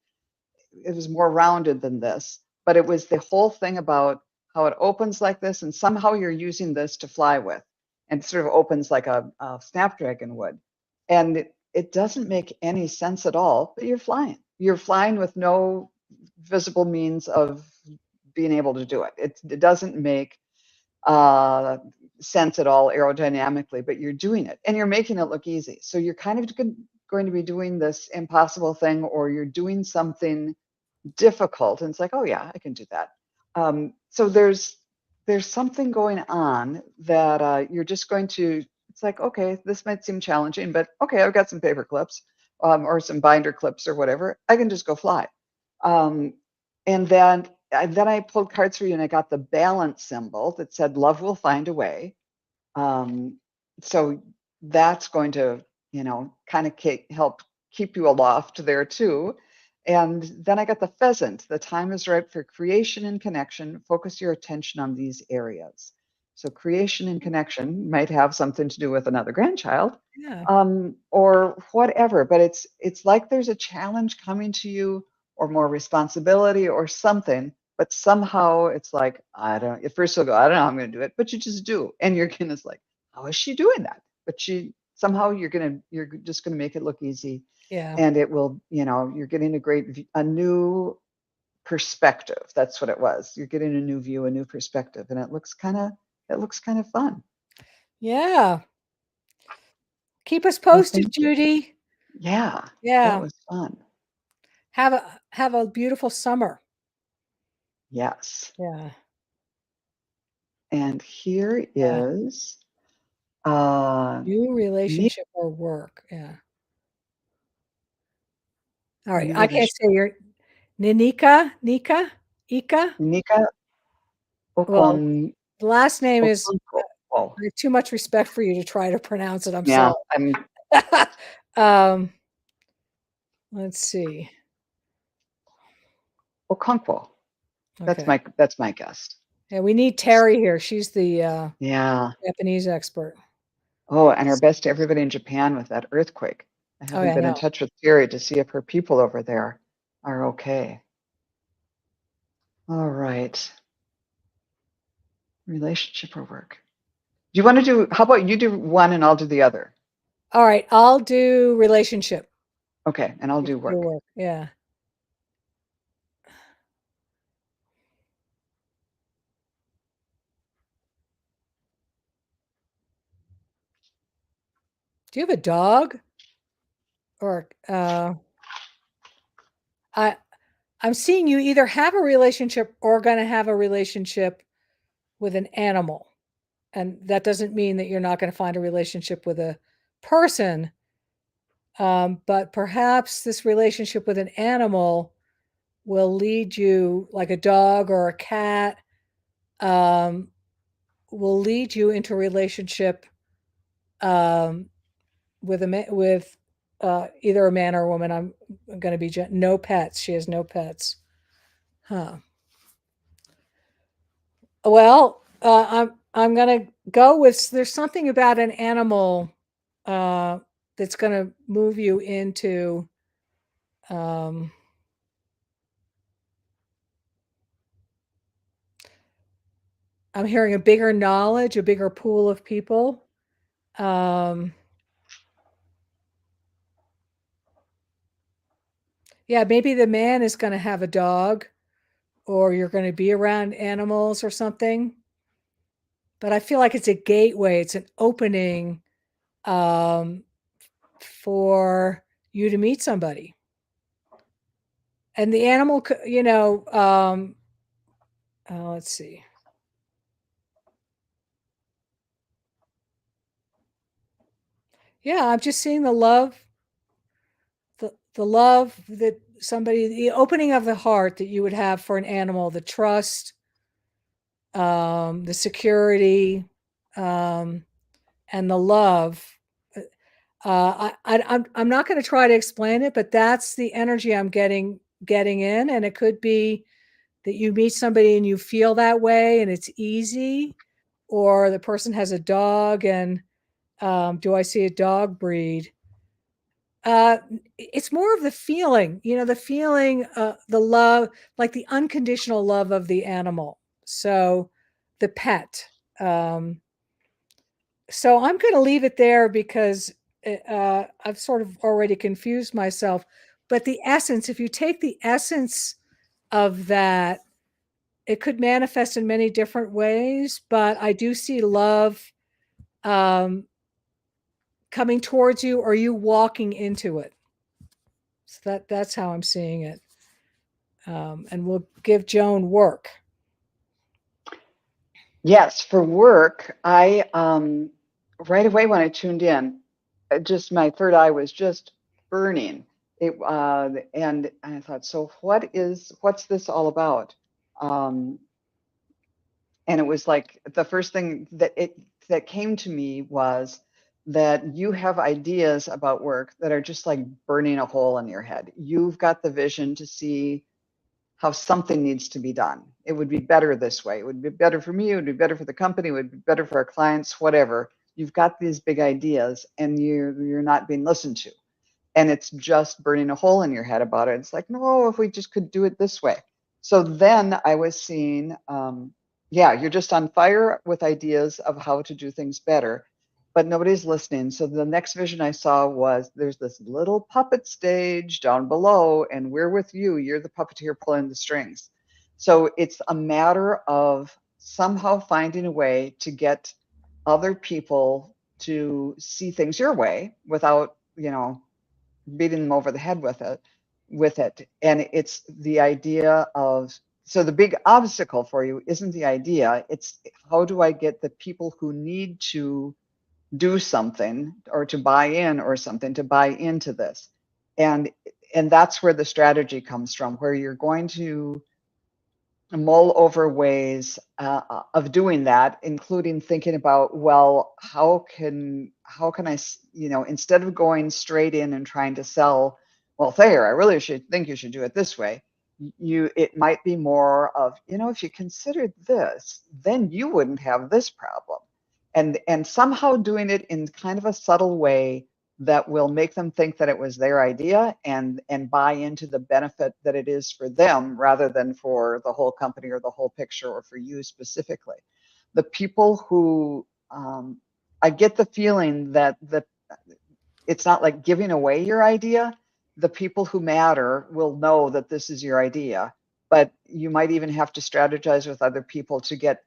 It was more rounded than this, but it was the whole thing about how it opens like this, and somehow you're using this to fly with, and it sort of opens like a snapdragon would. And it doesn't make any sense at all, but you're flying. You're flying with no visible means of being able to do it. It doesn't make uh, sense at all aerodynamically, but you're doing it and you're making it look easy. So you're kind of going to be doing this impossible thing, or you're doing something difficult, and it's like, oh yeah, I can do that. So there's something going on that you're just going to, it's like, okay, this might seem challenging, but okay, I've got some paper clips or some binder clips or whatever, I can just go fly. um, and then I pulled cards for you, and I got the balance symbol that said love will find a way. So that's going to, kind of help keep you aloft there too. And then I got the pheasant. The time is ripe for creation and connection. Focus your attention on these areas. So creation and connection might have something to do with another grandchild, Yeah. or whatever. But it's like there's a challenge coming to you, or more responsibility, or something. But somehow it's like, I don't. At first you'll go, I don't know how I'm going to do it, but you just do, and you're gonna like, how is she doing that? But you're just gonna make it look easy, Yeah. and it will, you're getting a new perspective. That's what it was. You're getting a new view, a new perspective, and it looks kind of fun. Yeah. Keep us Well, posted, thank you. Judy. Yeah, that Yeah. was fun. Have a beautiful summer. Yes. Yeah. And here Yeah. is uh New Ni- relationship or work. Yeah. All right. you I gotta can't say your Ika. Nika Okon Well, the last name is Okonko. Oh, I have too much respect for you to try to pronounce it. I'm yeah, sorry. I'm um, let's see. Okonkwo. That's Okay. my guess. Yeah, we need Terry here. She's the Yeah. Japanese expert. Oh, and our best to everybody in Japan with that earthquake. I Oh, haven't yeah, I been in know. touch with Terry to see if her people over there are okay. All right. Relationship or work. Do you want to do, how about you do one and I'll do the other? All right, I'll do relationship. Okay, and I'll You do do work. work. Yeah. Do you have a dog? Or I I'm seeing you either have a relationship or gonna have a relationship with an animal. And that doesn't mean that you're not gonna find a relationship with a person. But perhaps this relationship with an animal will lead you, like a dog or a cat, um, will lead you into a relationship um, with either a man or a woman. I'm going to be no pets. She has no pets. Huh. Well, I'm gonna go with, there's something about an animal that's gonna move you into um, I'm hearing a bigger knowledge, a bigger pool of people. Yeah, maybe the man is going to have a dog, or you're going to be around animals or something. But I feel like it's a gateway, it's an opening um, for you to meet somebody. And the animal, let's see. Yeah, I'm just seeing the love that somebody, the opening of the heart that you would have for an animal, the trust, the security, um, and the love. I'm not going to try to explain it, but that's the energy I'm getting in, and it could be that you meet somebody and you feel that way, and it's easy, or the person has a dog, and do I see a dog breed? It's more of the feeling, the feeling, the love, like the unconditional love of the animal. So the pet. Um, so I'm going to leave it there because I've sort of already confused myself. But the essence, if you take the essence of that, it could manifest in many different ways. But I do see love um, coming towards you, or you walking into it. So that's how I'm seeing it. And we'll give Joan work. Yes, for work, I right away when I tuned in, just my third eye was just burning. And I thought, so what's this all about? Um, and it was like the first thing that came to me was that you have ideas about work that are just like burning a hole in your head. You've got the vision to see how something needs to be done. It would be better this way. It would be better for me. It would be better for the company. It would be better for our clients, whatever. You've got these big ideas and you're not being listened to. And it's just burning a hole in your head about it. It's like, no, if we just could do it this way. So then I was seeing, yeah, you're just on fire with ideas of how to do things better, but nobody's listening. So the next vision I saw was there's this little puppet stage down below, and we're with you. You're the puppeteer pulling the strings. So it's a matter of somehow finding a way to get other people to see things your way without, beating them over the head with it. And it's the idea of, so the big obstacle for you isn't the idea, it's how do I get the people who need to do something or to buy in or something to buy into this. And that's where the strategy comes from, where you're going to mull over ways of doing that, including thinking about, well, how can I, instead of going straight in and trying to sell, well, Thayer, I really should think you should do it this way. It might be more of, if you considered this, then you wouldn't have this problem, and somehow doing it in kind of a subtle way that will make them think that it was their idea and buy into the benefit that it is for them rather than for the whole company or the whole picture or for you specifically. The people who I get the feeling that it's not like giving away your idea. The people who matter will know that this is your idea, but you might even have to strategize with other people to get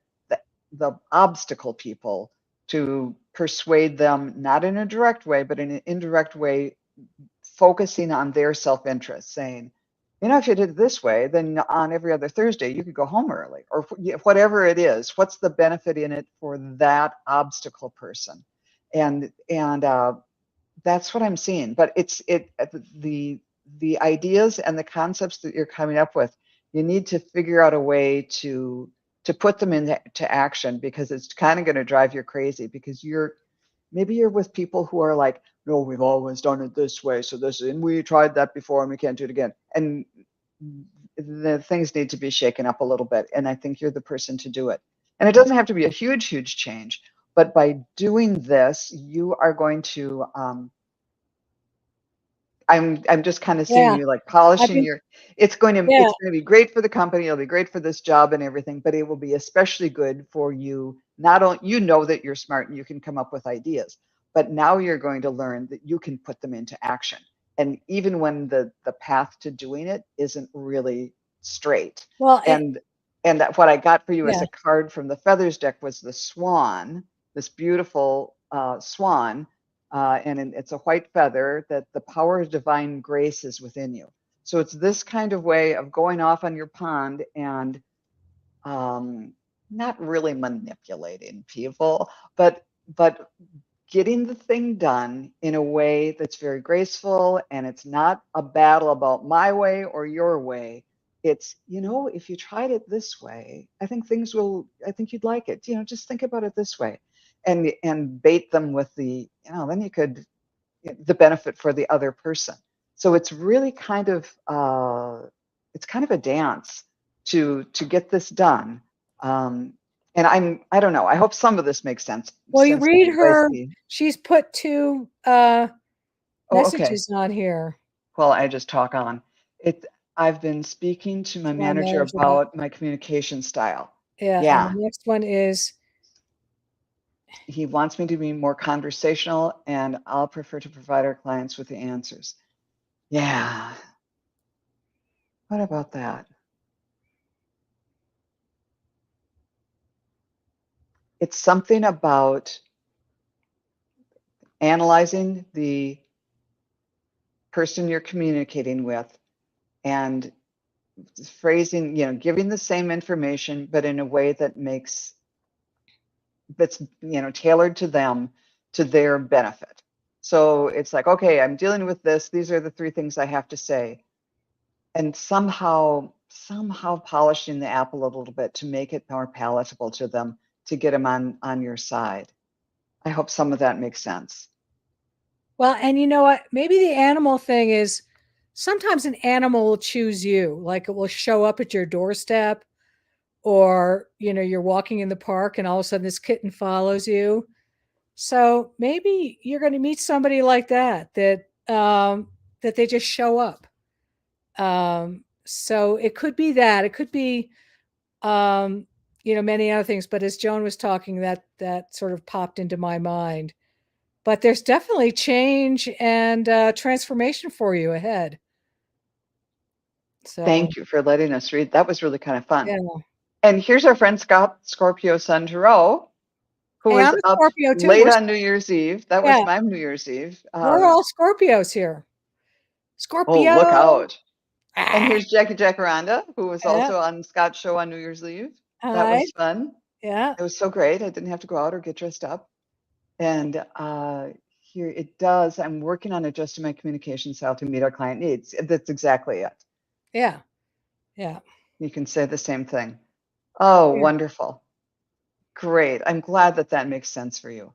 the obstacle people to persuade them, not in a direct way, but in an indirect way, focusing on their self-interest, saying, if you did it this way, then on every other Thursday, you could go home early, or whatever it is. What's the benefit in it for that obstacle person? And that's what I'm seeing. But the ideas and the concepts that you're coming up with, you need to figure out a way to put them into action, because it's kind of going to drive you crazy, because maybe you're with people who are like, no, we've always done it this way, so and we tried that before and we can't do it again. And the things need to be shaken up a little bit, and I think you're the person to do it. And it doesn't have to be a huge, huge change, but by doing this, you are going to, I'm just kind of seeing Yeah. you like I've polishing been, your, it's going to yeah. be great for the company, it'll be great for this job and everything, but it will be especially good for you. Not only, you know that you're smart and you can come up with ideas, but now you're going to learn that you can put them into action. And even when the path to doing it isn't really straight. Well, And that what I got for you as yeah. a card from the feathers deck was the swan, this beautiful swan, and it's a white feather, that the power of divine grace is within you. So it's this kind of way of going off on your pond and not really manipulating people, but getting the thing done in a way that's very graceful, and it's not a battle about my way or your way. It's, if you tried it this way, I think I think you'd like it. Just think about it this way, and bait them with the, then you could, the benefit for the other person. So it's really kind of, it's kind of a dance to get this done. And I don't know, I hope some of this makes sense. Well, you read You guys her. see. She's put 2 Oh, okay. messages on here. Well, I just talk on it. I've been speaking to my My manager manager about, about my communication style. yeah. And the Yeah, next one is, he wants me to be more conversational, and I'll prefer to provide our clients with the answers. Yeah. What about that? It's something about analyzing the person you're communicating with and phrasing, giving the same information, but in a way that's tailored to them, to their benefit. So it's like, okay, I'm dealing with this. These are the 3 things I have to say. And somehow polishing the apple a little bit to make it more palatable to them, to get them on your side. I hope some of that makes sense. well, and you know what? Maybe the animal thing is sometimes an animal will choose you, like it will show up at your doorstep, or, you're walking in the park and all of a sudden this kitten follows you. So maybe you're going to meet somebody like that, that they just show up. So it could be that. It could be, many other things. But as Joan was talking, that sort of popped into my mind. But there's definitely change and transformation for you ahead. So Thank you for letting us read. That was really kind of fun. yeah. And here's our friend Scott, Scorpio Sun Tarot, who Hey, was I'm a up Scorpio too. late on New Year's Eve. That was Yeah, my New Year's Eve. we're all Scorpios here. Oh, look Scorpio. out. And Ah, here's Jackie Jacaranda, who was yeah. also on Scott's show on New Year's Eve. That Hi. was fun. Yeah. It was so great. I didn't have to go out or get dressed up. And here it does. I'm working on adjusting my communication style to meet our client needs. That's exactly it. Yeah. Yeah. You can say the same thing. Oh, Yeah. wonderful. Great. I'm glad that makes sense for you.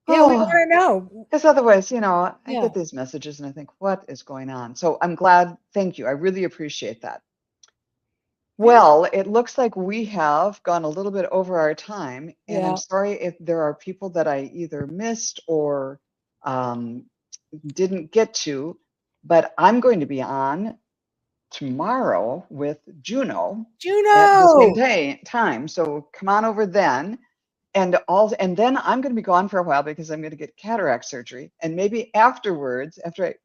Yeah. We Oh, want to know. because otherwise, I Yeah. get these messages and I think, what is going on? So I'm glad. Thank you. I really appreciate that. Yeah. Well, it looks like we have gone a little bit over our time, and I'm Yeah. sorry if there are people that I either missed or um, didn't get to, but I'm going to be on tomorrow with Juno at the same Juno. time. So come on over then. And then I'm going to be gone for a while because I'm going to get cataract surgery. And maybe afterwards, it's going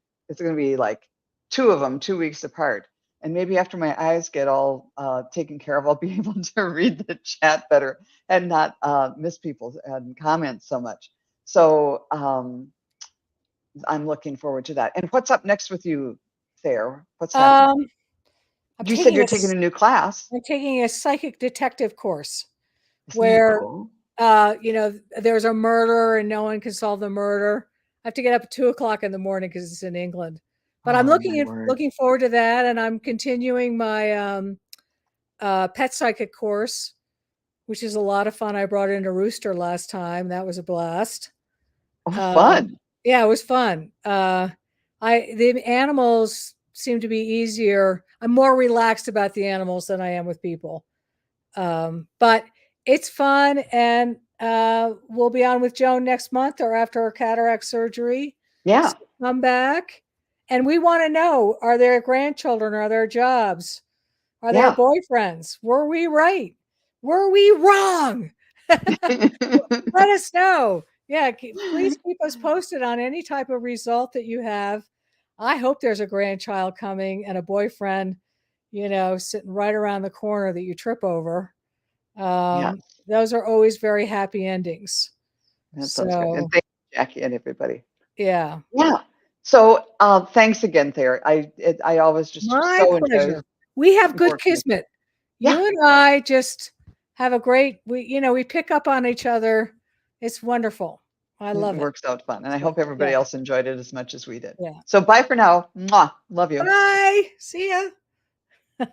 to be like 2 of them, 2 weeks apart. And maybe after my eyes get all taken care of, I'll be able to read the chat better and not miss people's comments so much. So I'm looking forward to that. And what's up next with you, Thayer? What's happening? I'm You said taking you're taking a new class. I'm taking a psychic detective course Isn't that where, cool? there's a murder and no one can solve the murder. I have to get up at 2:00 in the morning because it's in England. But I'm Oh, my word. looking forward to that, and I'm continuing my pet psychic course, which is a lot of fun. I brought in a rooster last time. That was a blast. Oh, Um, fun. yeah, it was fun. The animals seem to be easier. I'm more relaxed about the animals than I am with people. But it's fun, and we'll be on with Joan next month or after her cataract surgery. Yeah. So come back, and we want to know: are there grandchildren? Are there jobs? Are there boyfriends? Were we right? Were we wrong? Let us know. Yeah, please keep us posted on any type of result that you have. I hope there's a grandchild coming and a boyfriend, sitting right around the corner that you trip over. Those are always very happy endings. That sounds good. And thank you, Jackie, and everybody. Yeah. Yeah. So thanks again, Thayer. I always just My so pleasure. enjoy. We have good kismet. You and I just have a great, we pick up on each other. It's wonderful. I love it. It works out fun. And I hope everybody else enjoyed it as much as we did. Yeah. So bye for now. Mwah. Love you. Bye. See ya.